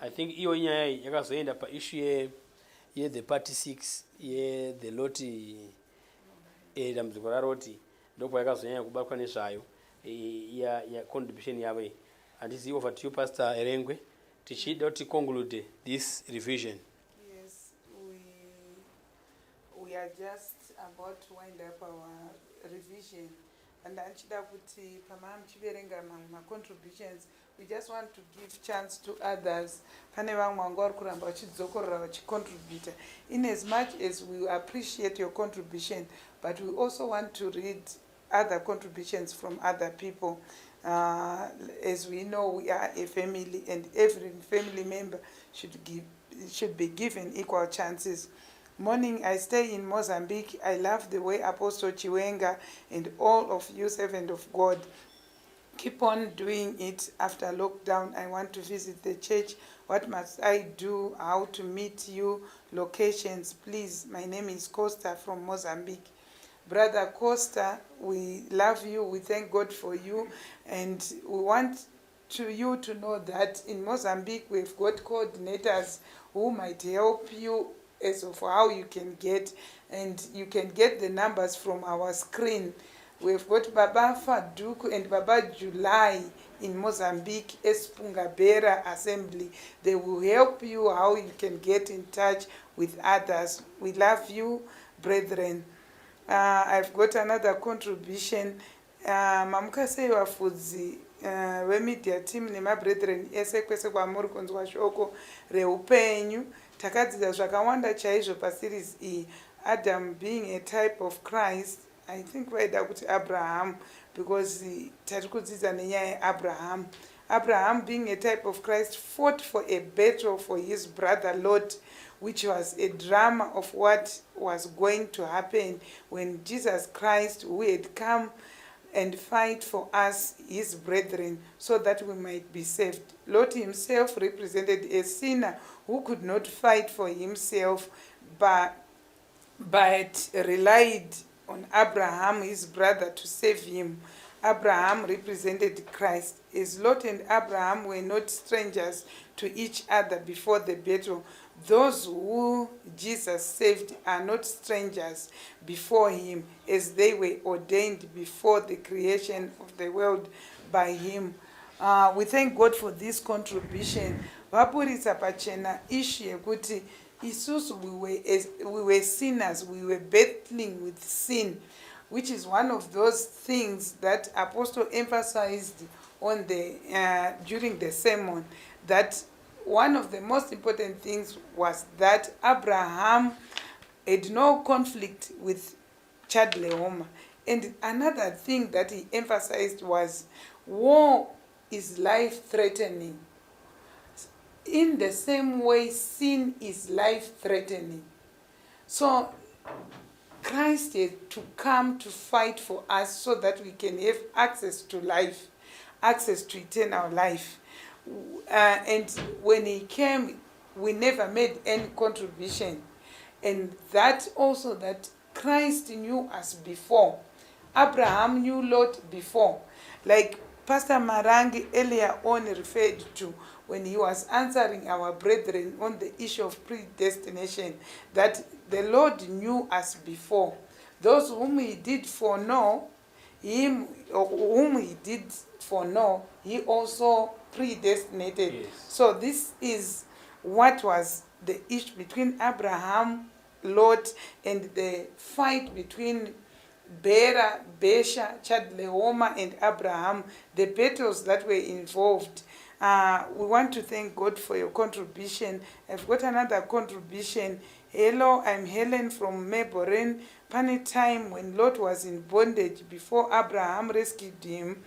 I think iyo nyaya yakazoenda pa issue ye the party 6 ye the Loti dambudziko raRoti ndopo yakazonyanya kubatwa nezvayo ya contribution yavo. And is over to you Pastor Erengwe tichida kuti conclude this revision. we are just about to wind up our revision. And anchida kuti pamam chiverenga contributions, we just want to give chance to others. Pane vamwe vanga vari kuramba vachidzokorera vachicontributa. In as much as we appreciate your contribution, but we also want to read other contributions from other people. As we know, we are a family, and every family member should be given equal chances. Morning, I stay in Mozambique. I love the way Apostle Chiwenga and all of you, servant of God, keep on doing it. After lockdown, I want to visit the church. What must I do? How to meet you? Locations, please. My name is Costa from Mozambique. Brother Costa, we love you. We thank God for you. And we want you to know that in Mozambique, we've got coordinators who might help you as of how you can get, and you can get the numbers from our screen. We've got Baba Faduku and Baba July in Mozambique, Espunga Bera Assembly. They will help you how you can get in touch with others. We love you, brethren. I've got another contribution. Mamukase wafudzi media team nema brethren ese kwese kwamuri kunzwa shoko reupenyu. Takadzidza zvakawanda chaizvo paseries iyi. Adam being a type of Christ, I think vaida kuti Abraham, because tari kudzidza nenyaya yeAbraham. Abraham being a type of Christ fought for a battle for his brother Lot, which was a drama of what was going to happen when Jesus Christ, who had come and fight for us, his brethren, so that we might be saved. Lot himself represented a sinner who could not fight for himself, but relied on Abraham, his brother, to save him. Abraham represented Christ. As Lot and Abraham were not strangers to each other before the battle, those who Jesus saved are not strangers before him, as they were ordained before the creation of the world by him. We thank God for this contribution. Vapurisa pachena issue yekuti isusu we were sinners, we were battling with sin, which is one of those things that Apostle emphasized on during the sermon, that one of the most important things was that Abraham had no conflict with Chadleoma. And another thing that he emphasized was war is life-threatening. In the same way, sin is life-threatening. So Christ had to come to fight for us so that we can have access to life, access to eternal life. And when he came, we never made any contribution. And that also that Christ knew us before. Abraham knew Lot before. Like Pastor Marangi earlier on referred to when he was answering our brethren on the issue of predestination, that the Lord knew us before. Those whom he did foreknow, he also predestinated. Yes. So this is what was the issue between Abraham, Lot, and the fight between Bera, Besha, Chadleoma, and Abraham, the battles that were involved. We want to thank God for your contribution. I've got another contribution. Hello, I'm Helen from Melbourne. Pane time when Lot was in bondage before Abraham rescued him.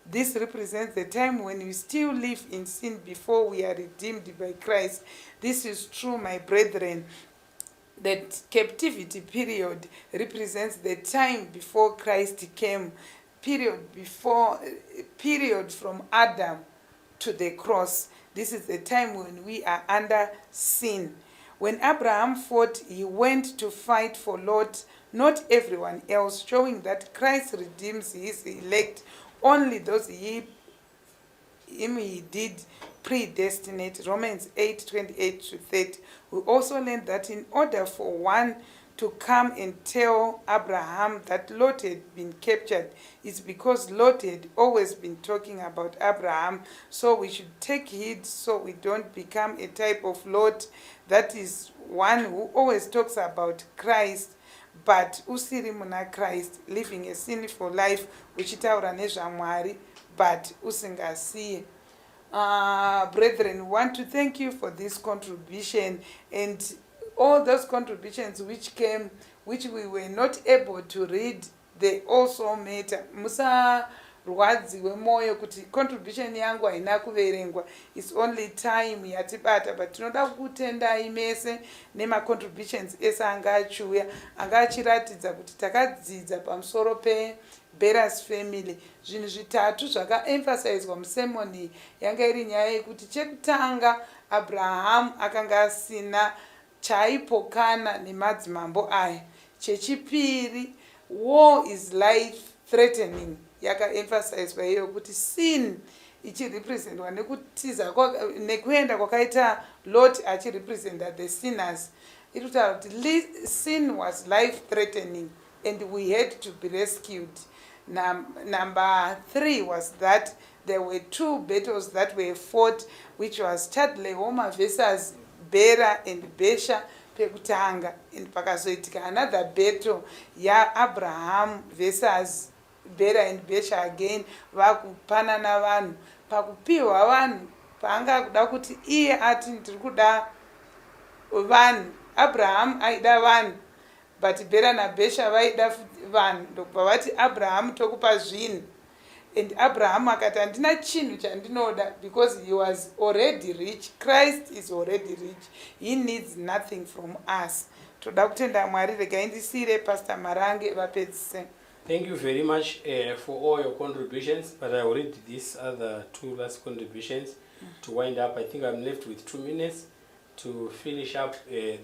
This represents the time when we still live in sin before we are redeemed by Christ. This is true, my brethren. That captivity period represents the time before Christ came, period from Adam to the cross. This is the time when we are under sin. When Abraham fought, he went to fight for Lot, not everyone else, showing that Christ redeems his elect, only those he did predestinate. Romans 8:28-30. We also learned that in order for one to come and tell Abraham that Lot had been captured, it's because Lot had always been talking about Abraham. So we should take heed so we don't become a type of Lot, that is one who always talks about Christ but usiri muna Christ, living a sinful life, uchitaura nezvaMwari but usingasiye. Brethren, we want to thank you for this contribution and all those contributions which came, which we were not able to read, they also matter. Musa rwadzi wemoyo kuti contribution yangu haina kuverengwa, it's only time yatibata, but tinoda kutendai mese nema contributions ese anga achiuya anga achiratidza kuti takadzidza pamusoro pe Bera's family. Zvinhu zvitatu zvakaemphasizwa musemoni yanga iri nyaya yekuti chekutanga Abraham akanga asina chaipokana nemadzimambo aya. Chechipiri, war is life threatening, yakaemphasizwa iyo kuti sin ichirepresentwa nekutiza nekuenda kwakaita Lot achirepresenta the sinners. Irikutaura kuti sin was life threatening and we had to be rescued. Number 3 was that there were 2 battles that were fought, which was Chadlehoma versus Bera and Besha pekutanga, and pakazoitika another battle ya Abraham versus Bera and Besha again, vakupanana vanhu. Pakupiwa vanhu paanga kuda kuti iye ati ndiri kuda vanhu, Abraham aida vanhu, but Bera na Besha vaida vanhu, ndokubva vati Abraham tokupa zvinhu. And Abraham akati handina chinhu chandinoda, because he was already rich. Christ is already rich, he needs nothing from us. Toda kutenda Mwari. Regai ndisire Pastor Marange vapedzise. Thank you very much for all your contributions, but I will read these other 2 last contributions to wind up. I think I'm left with 2 minutes to finish up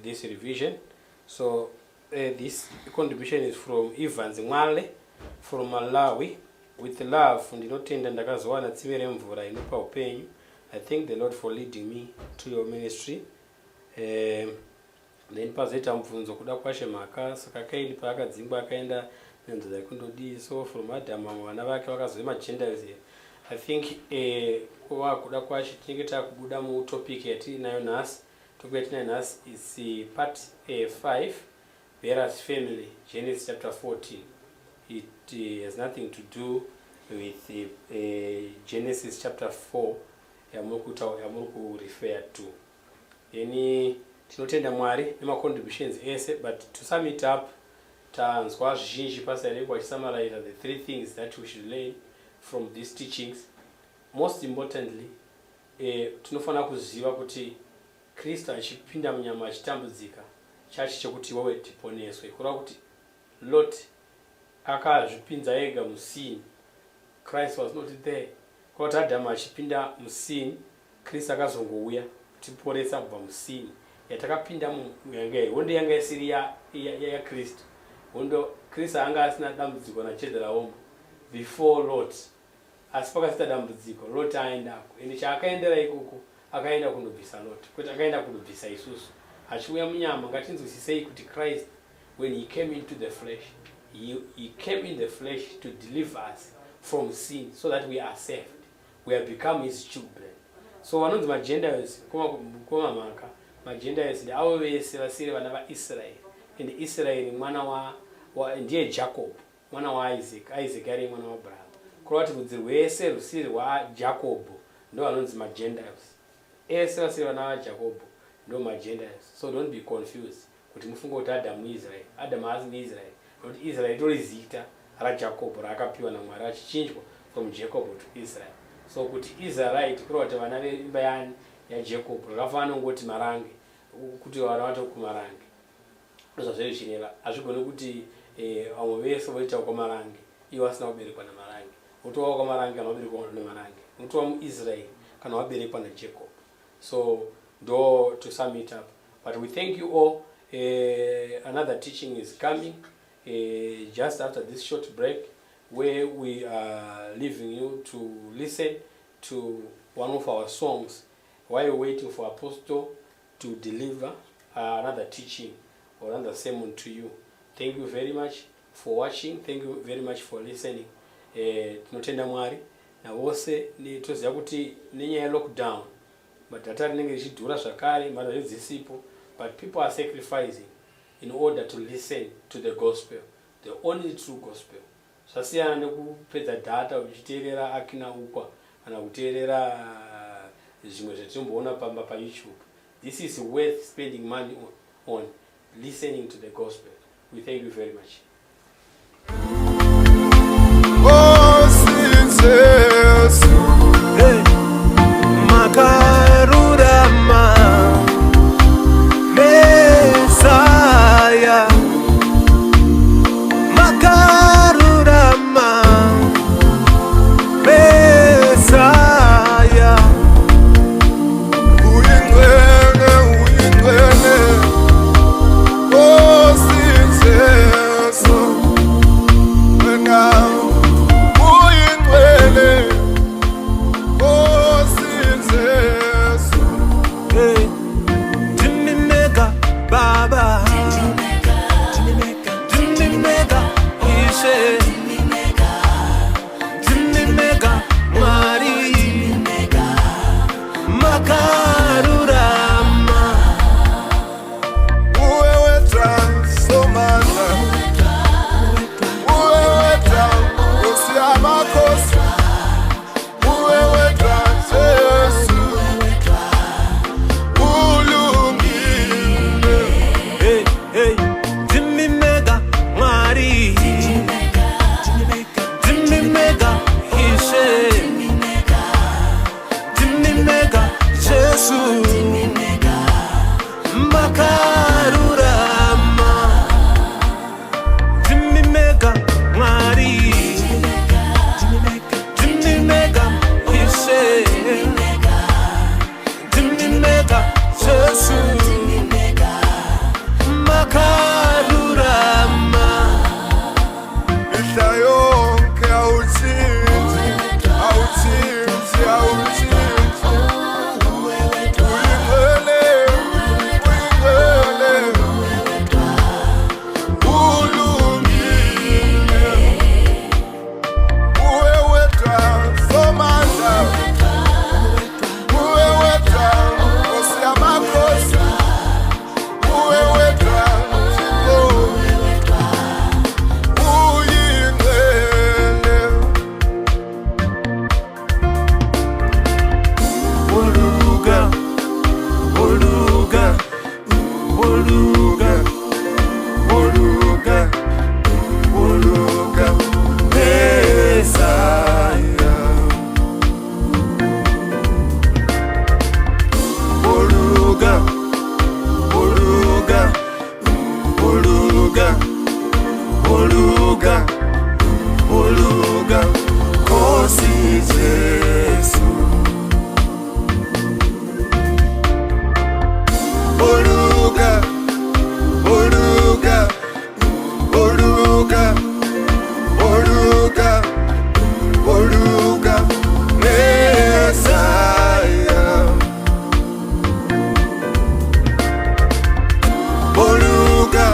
this revision. So this contribution is from Ivan Zimwale from Malawi. With love, ndinotenda ndakazowana tsive remvura inopa upenyu. I thank the Lord for leading me to your ministry. Then pazoita mubvunzo kuda kwashemaka, saka kaindi paakadzingwa akaenda nenzira dzekundodii. So from Adam vana vake vakazoe magenders here. I think kuda kwacho tinenge takubuda mutopic yatinayo nhasi. Topic yatinayo nhasi is part 5, Bera's family, Genesis chapter 14. It has nothing to do with Genesis chapter 4 yamuri refer to. Any tinotenda Mwari nema contributions ese, but to sum it up, tanzwa zhinji pasarekwa chisamarira the 3 things that we should learn from these teachings. Most importantly, tinofana kuziva kuti Kristu achipinda munyama achitambudzika chachi chekuti wewe tiponeswe. Kureva kuti Lot akazvipinza ega musini, Christ was not there. Kuti Adam achipinda musini, Kristu akazongouya kutiporesa kubva musini yatakapinda muyanga. Hondo yanga isiri ya Kristu. Hondo Kristu anga asina dambudziko nachedheraoma before Lot. Asi pakasita dambudziko Lot aendako, ende chaakaendera ikoko akaenda kundobvisa Lot, kuti akaenda kundobvisa isusu. Achiuya munyama, ngatinzwisisei kuti Christ, when he came into the flesh, he came in the flesh to deliver us from sin so that we are saved. We have become his children. So one of the Gentiles, Gentiles, the our ways vasiri vana vaIsrael. And Israel mwana wa ndiye Jacob, mwana wa Isaac ari mwana wa Abraham. Kurati rudzi rwese rusiri rwa Jacob ndo vanonzi Gentiles. Ese vasiri vana vaJacob ndo Gentiles. So don't be confused. Kuti mufungo kuti Adam Israel. Adam hazi Israel. Kuti Israel tori zita raJacob rakapiwa naMwari achichinjwa from Jacob to Israel. So kuti Israelite kuroti vana veimba yaJacob rakafanana ngoti marange, kuti vana vato kumarange. Zvazviri chineva azvigoni kuti vamwe vese voita kwamarange iwo asina kuberekwa namarange. Utova kwamarange kana waberekwa namarange. Utova muIsrael kana waberekwa naJacob. So to sum it up, but we thank you all. Another teaching is coming just after this short break, where we are leaving you to listen to one of our songs while waiting for Apostle to deliver another teaching or another sermon to you. Thank you very much for watching. Thank you very much for listening. Tinotenda Mwari na vose toziva kuti nenyaya lockdown but data rinenge richidhura zvakare, mari dzisipo, but people are sacrificing. in order to listen to the gospel, the only true gospel. Zvasiyana nekupedza data uchiteerera akina ukwa kana kuteerera zvimwe zvatimboona pamba paYouTube. This is worth spending money on listening to the gospel. We thank you very much. Oh, since Hey, Makarurama, Messiah, Makarurama, Messiah. uyingcwele, uyingcwele. Oh, since wena uyingcwele. Oh, since Hey, Timimeka, Baba, Timimeka, Ishe, Timimeka, Mari, Makarurama, wewe transomana, wewe usiamakosi, wewe Yesu ulungile. hey, hey, Timimeka, Mari, Timimeka, Ishe, Timimeka, Jesu, Makarurama, Timimeka, Mari, Timimeka, Ishe, Timimeka, Jesu, Makarurama. Mihla yonke awuthinti, awuthinti, awuthinti. Uyingcwele, uyingcwele. Ulungile. Uwe wedwa somandla. Uwe wedwa Nkosi yamakhosi. Uwe wedwa Thixo. Uyingcwele. Oluga, Oluga, Oluga, Oluga, Oluga, Messiah. Oluga, Oluga, Oluga, Oluga, Oluga, Nkosi Jesu. Oluga, Oluga, Oluga, Oluga, Oluga, Messiah. Oluga,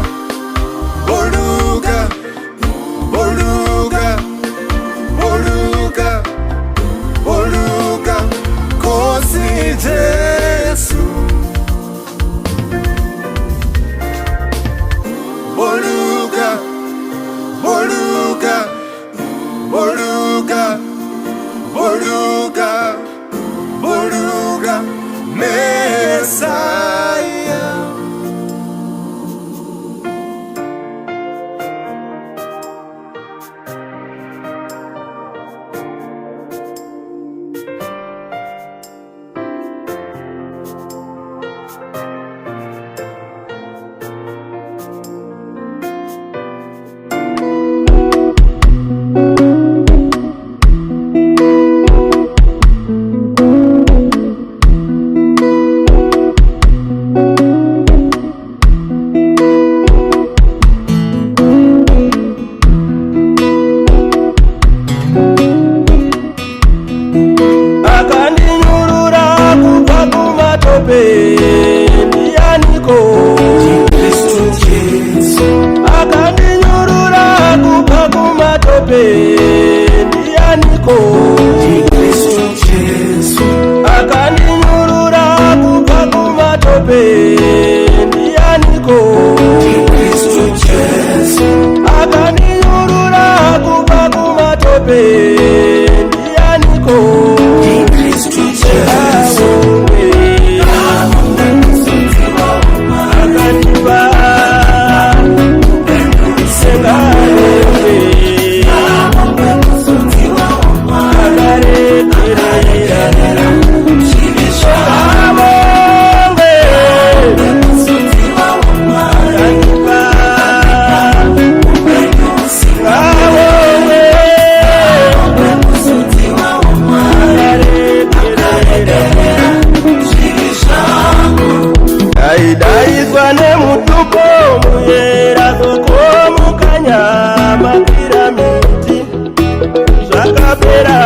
Oluga, Oluga, Oluga, Oluga, Nkosi Jesu. Oluga, Oluga, Oluga, Oluga, Oluga, Messiah. Akandinyurura kubva kumatope, ndianiko? Akandinyurura kubva kumatope, ndianiko? Akandinyurura kubva kumatope, ndianiko? tuko muyera zoko mukanyama piramidi zvakapera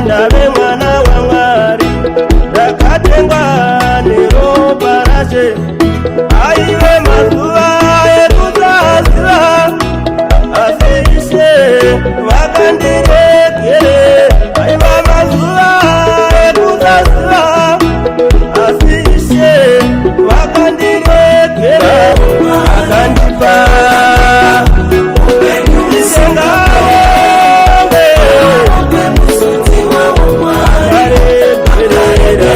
ndave mwana waMwari ndakatengwa neropa raShe aive mazuva ekusaziva asi Ishe vakandiregere aiva mazuva ekusaziva asi Ishe vakandiregera akandipa Ishe ngaonge akaregerera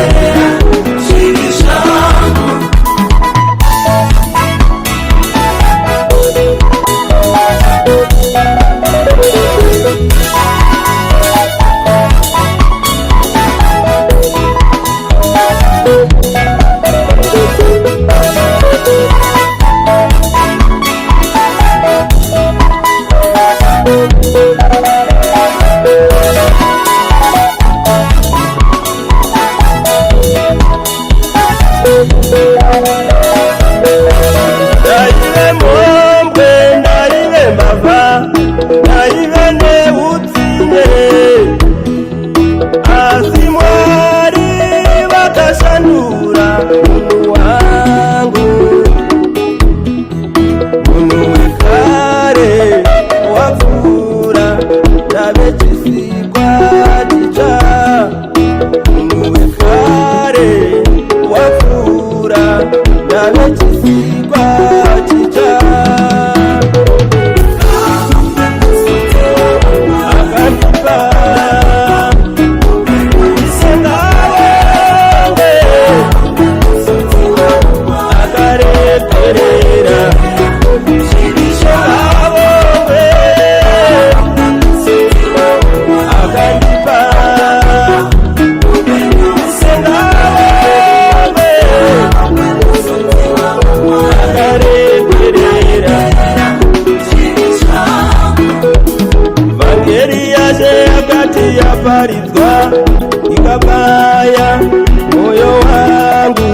zvivi zvangu ndaive mhombwe ndaive mbavha ndaive neutsinye asi Mwari vakashandura munhu wangu munhu wekare wapfuura ndave chisikwa chitsva munhu wekare wapfuura ndave chisikwa chitsva akandipa Ishe ngaonge akaregerera zvivi zvaonge akandipa Ishe ngaonge akaregerera zvivi zvangu vhangeri yaShe yakati yaparidzwa ikabaya mwoyo wangu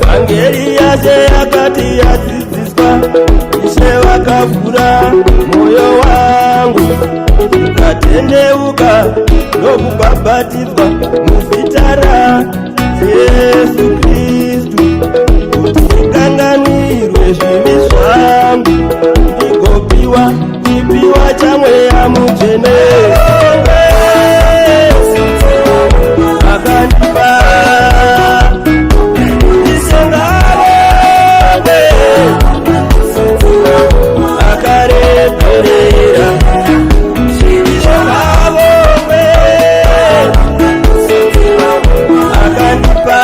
vhangeri yaShe yakati yadzidziswa Ishe vakavhura mwoyo wangu ikatendeuka nokubhabhatidzwa muzita raJesu Kristu kuti ikanganwirwe zvivi zvangu ndigopiwa chipiwa chamweya mutsvene akandipa Ishe ngaonge akaregerera zvivi zvaonge akandipa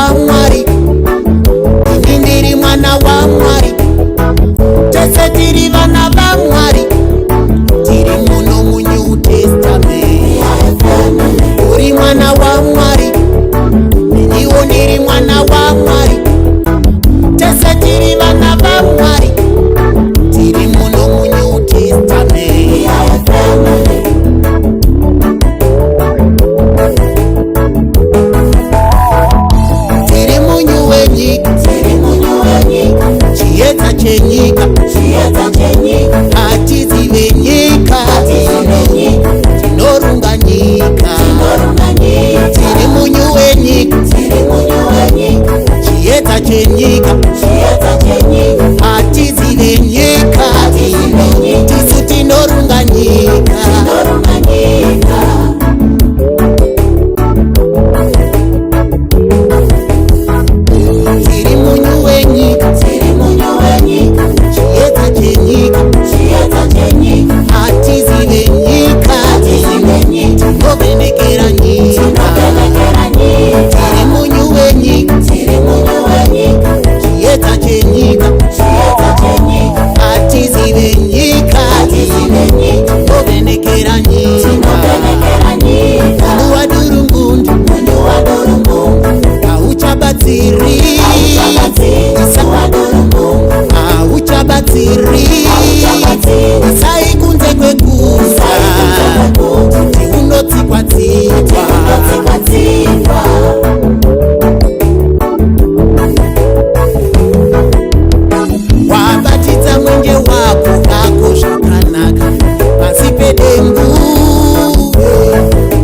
wa Mwari, ini ndiri mwana wa Mwari, tese tiri vana va Mwari, tiri muno mu New Testament. Uri mwana wa Mwari, iniwo ndiri mwana wa Mwari, tese tiri vana va Mwari, tiri muno mu New Testament. Tiri munyu wenyika, chiedza chenyika, hatizive nyika, tinorunga nyika. Tiri munyu wenyika, chiedza chenyika, hatizive nyika, tisu tinorunga nyika. Tiri munyu wenyika, chiedza chenyika, hatizive nyika, tinovhenekera nyika. Tiri munyu wenyika, chiedza chenyika, hatizive nyika, tinovhenekera nyika. Munhu wadurungundu, hauchabatsiri, hauchabatsiri, isai kunze kwekuza, kuti unotsikwa-tsikwa. Wabatidza mwenje wako vako zvakanaka, pasi pedengu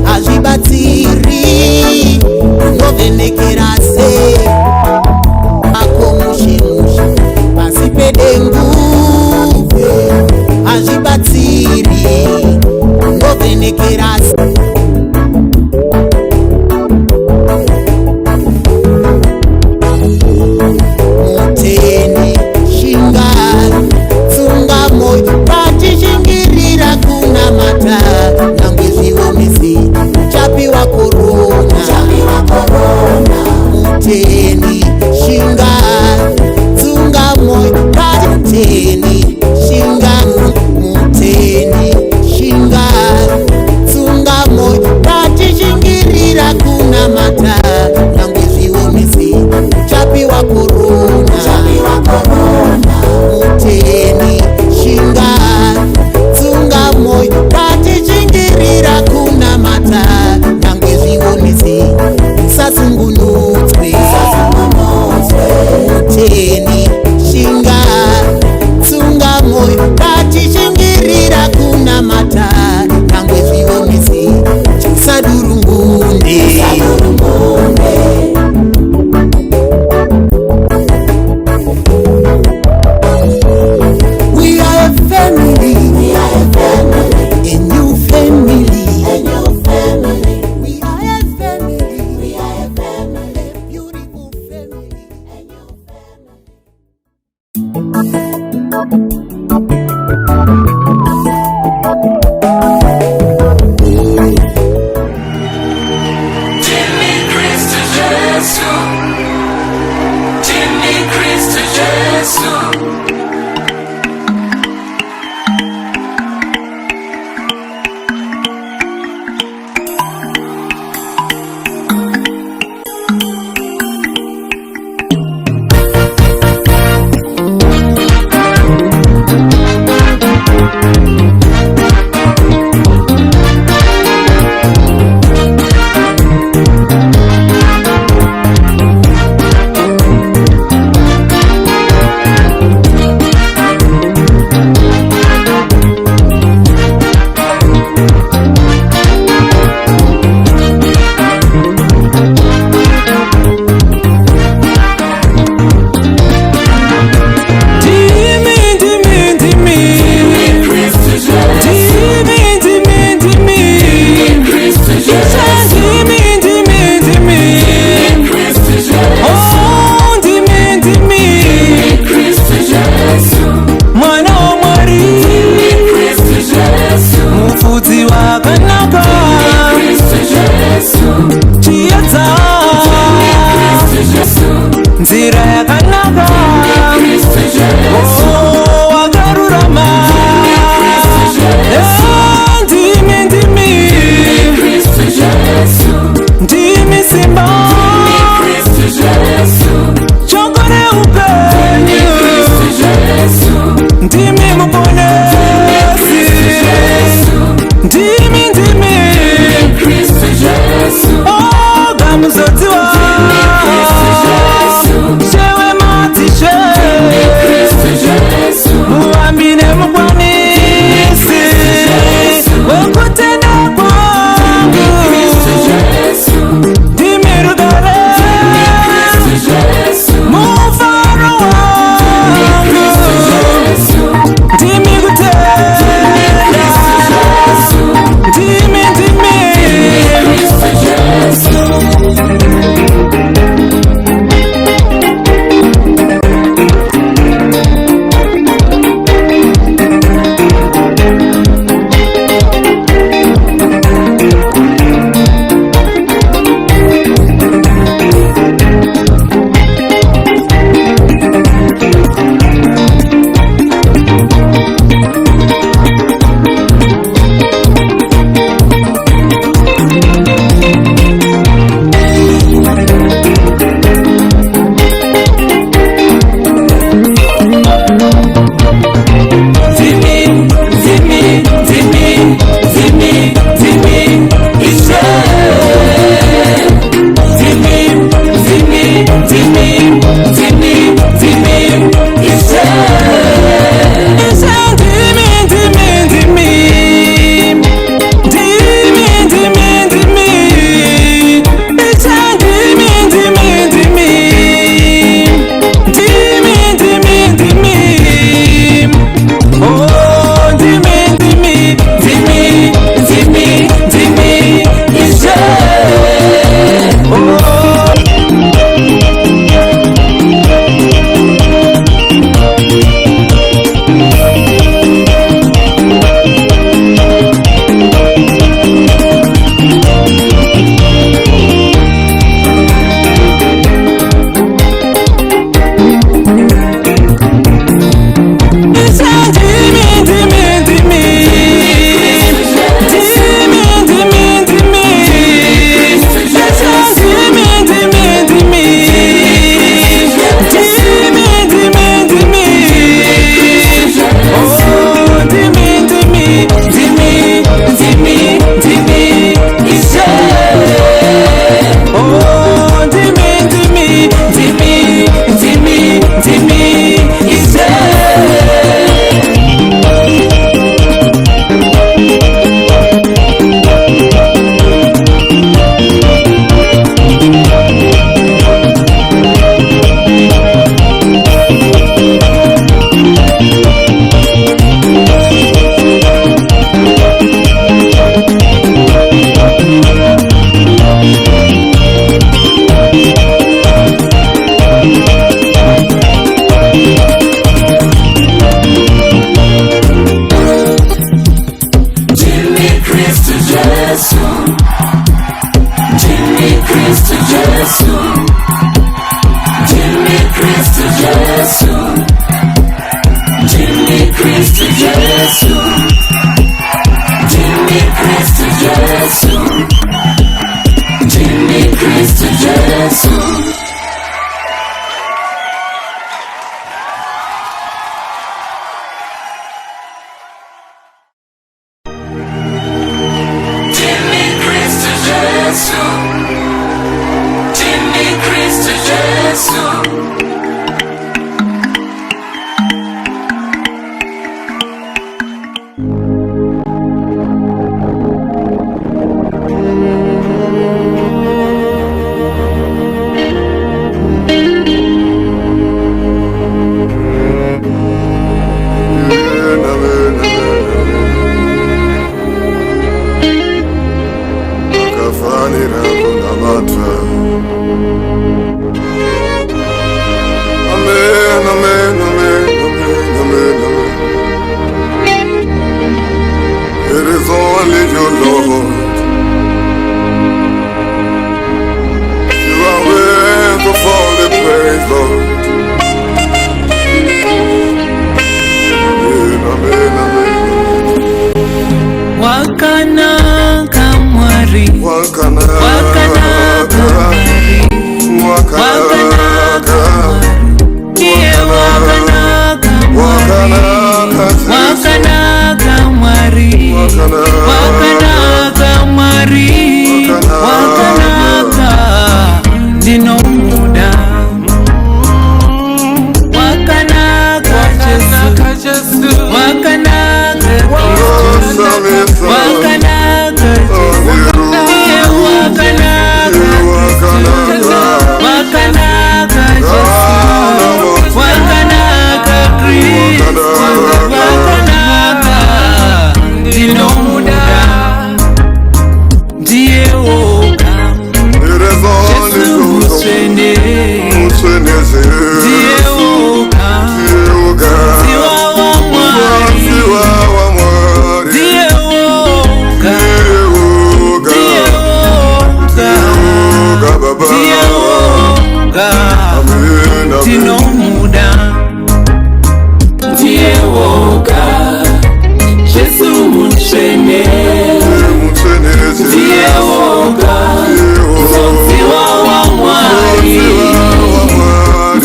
hazvibatsiri, unovhenekera sei ako mushe-mushe, pasi pedengu hazvibatsiri, unovhenekera sei. Muteni shingari tsunga moyo patishingirira kunamata, nyangwe zviomesi uchapiwa korona. Muteni shingari tsunga moyo patiteni shingari, muteni shingari tsunga moyo patishingirira kunamata, nyangwe zviomesi uchapiwa korona. Muteni shingari tsunga moyo patishingirira kunamata, nyangwe zvionesi usasungunutswe. Muteni shingari tsunga moyo patishingirira kunamata, nyangwe zvionesi usadurungunde. We are a family, a new family. We are a family, a beautiful family. Jimmy Cristo Jesus, Jimmy Cristo Jesus. Dieu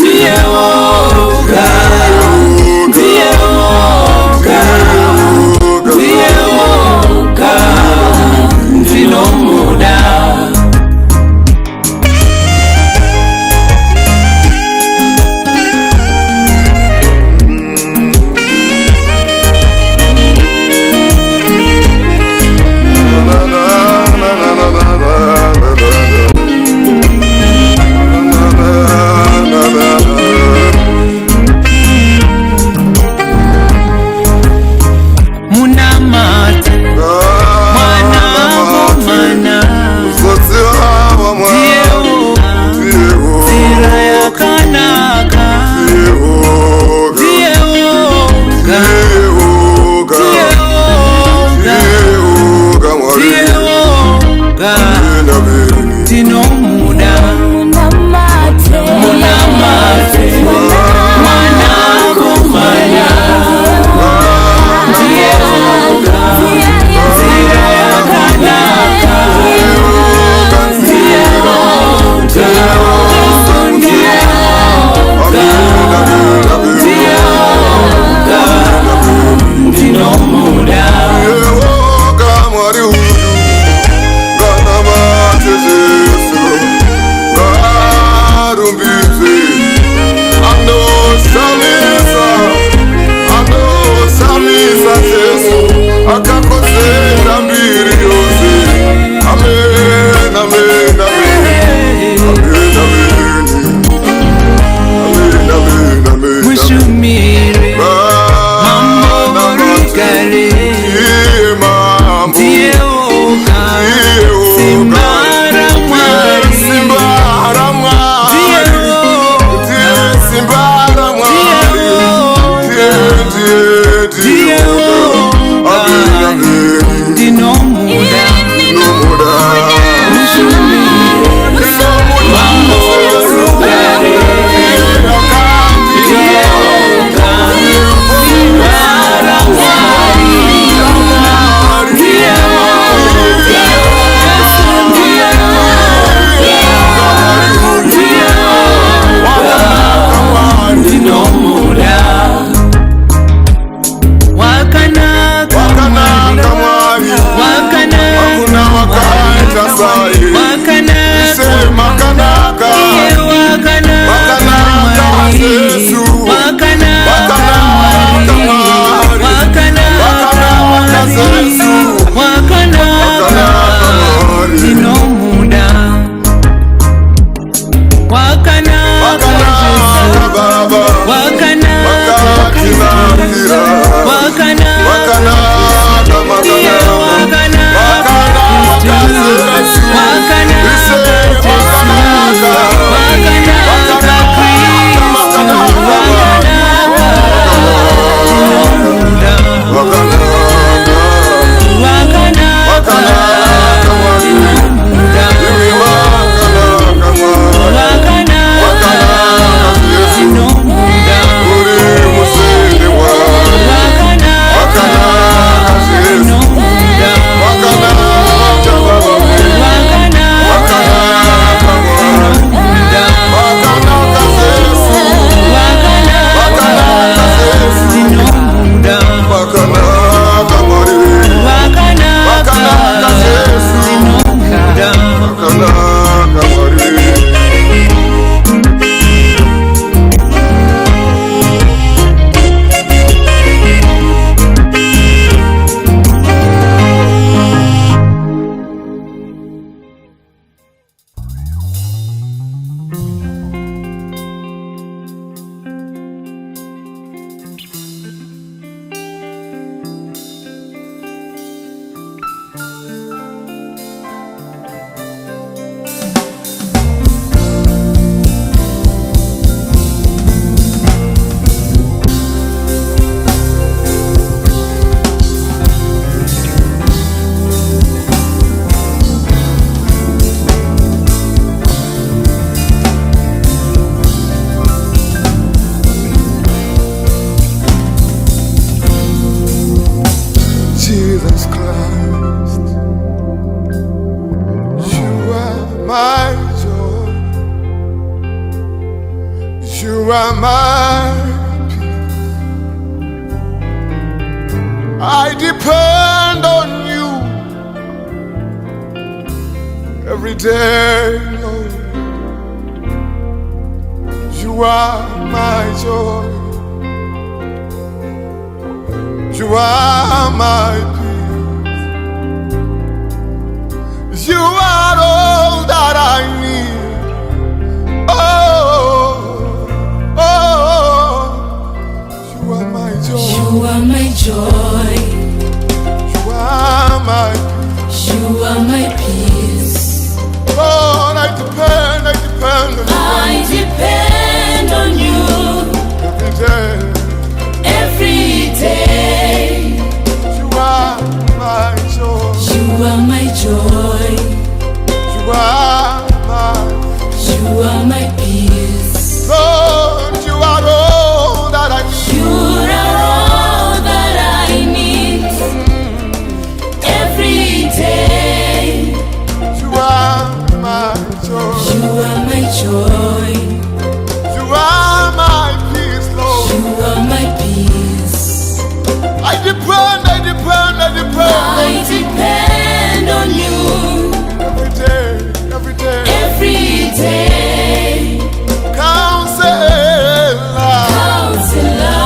You are my peace. I depend on you every day, Lord. You are my joy. You are my peace. You are all that I need. Oh, oh, you are my joy. You are my joy. You are my peace. You are my peace. Lord, I depend on you. I depend on you every day. every day. You are my joy. You are my joy. You are my, You are my peace. Lord, you are all that I need. You are all that I need every day. You are my joy. You are my joy. You are my peace, Lord. You are my peace. I depend. I depend on you Every day. every day. Counselor, Counselor,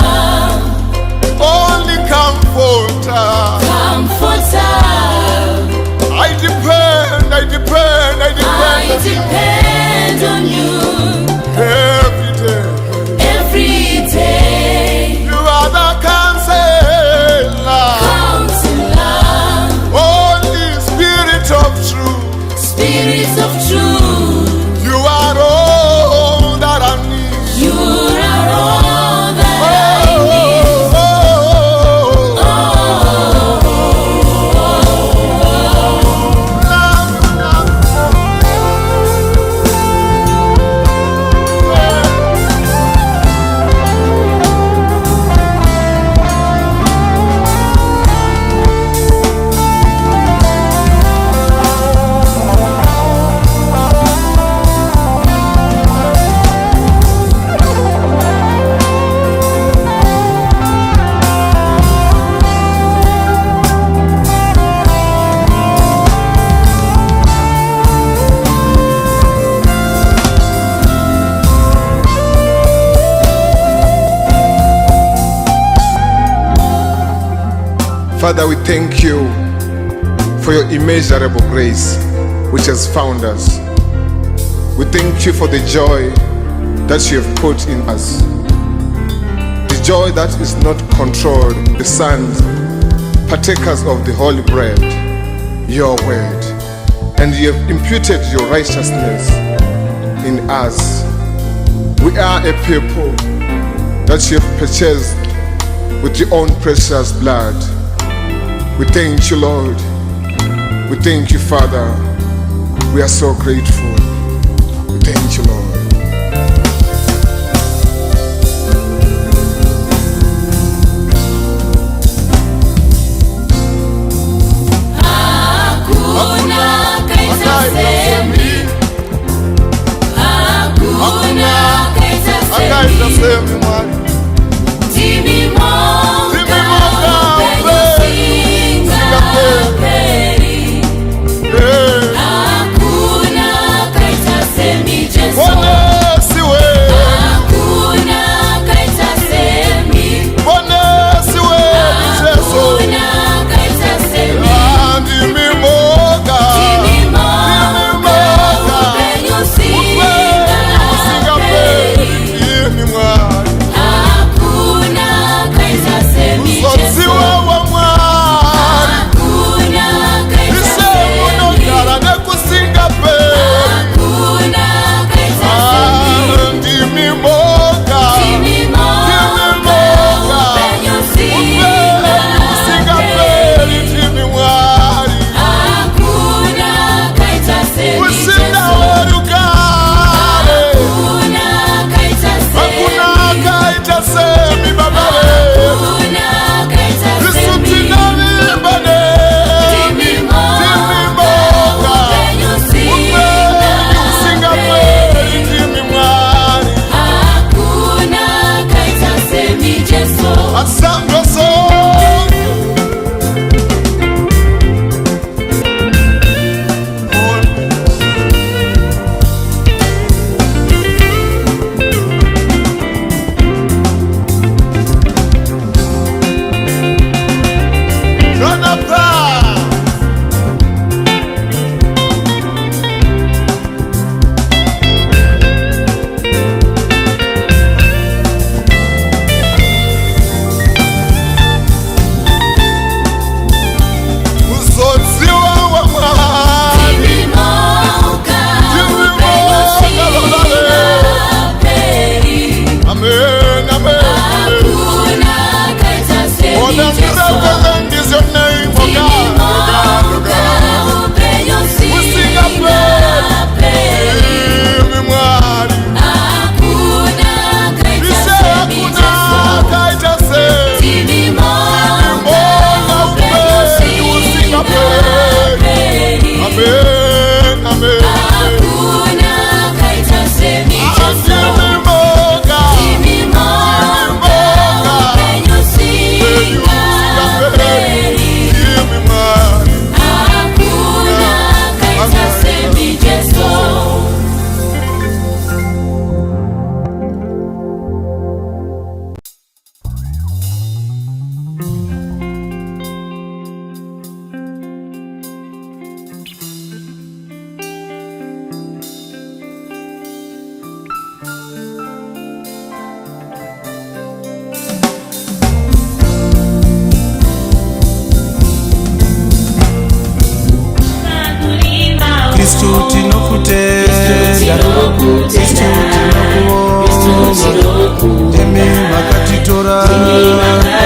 only comforter. comforter. I depend. I depend on you Every day. every day. You are the counselor. Counselor, Holy Spirit of truth. Spirit of truth. You are all that I need. You are all that I Oh, need. oh, oh, Father, we thank you for your immeasurable grace which has found us. We thank you for the joy that you have put in us. The joy that is not controlled, the sons, partakers of the holy bread, your word. And you have imputed your righteousness in us. We are a people that you have purchased with your own precious blood. We thank you, Lord. We thank you, Father. We are so grateful. We thank you, Lord. Hakuna kaita semi. Hakuna kaita semi. Timi moka upendo singa peri. Hakuna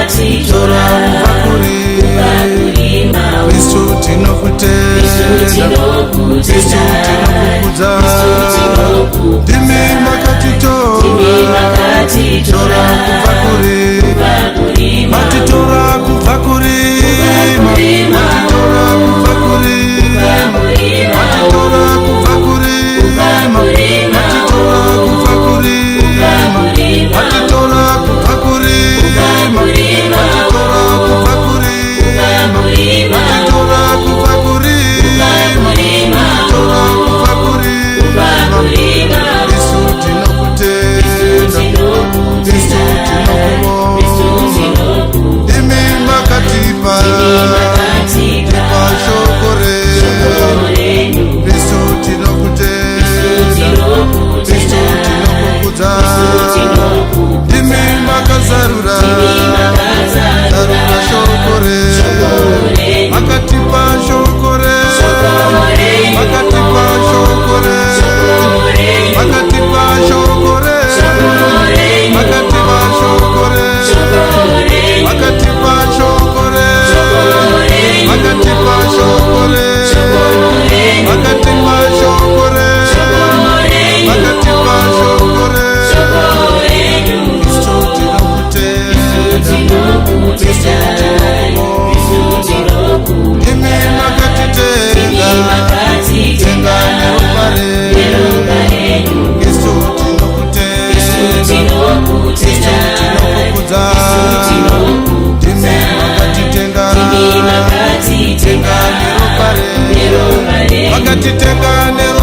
makatitora kubva kuri mawe. Kristu tinokutenda, Kristu tinokukudza, ndimi makatitora kubva kuri, matitora kubva kuri, matitora kubva kuri, matitora kubva kuri, matitora kubva kuri, matitora kubva kuri, matitora kubva kuri, matitora kubva kuri, matitora kubva kuri. Kristu tinokutenda, Kristu tinokubonga, imi makatipa shoko renyu. Kristu tinokutenda, Kristu tinokukudza, imi makazarura shoko renyu, makatipa shoko renyu, makatipa shoko renyu, makatipa shoko renyu, makatipa shoko renyu, makatipa shoko renyu, makatipa shoko renyu, makatipa shoko renyu, makatipa shoko renyu. Kristu tinokutenda, Kristu tinokubonga, imi makatitenga neropa renyu. Kristu tinokutenda, Kristu tinokukudza, imi makatitenga neropa renyu, makatitenga neropa renyu.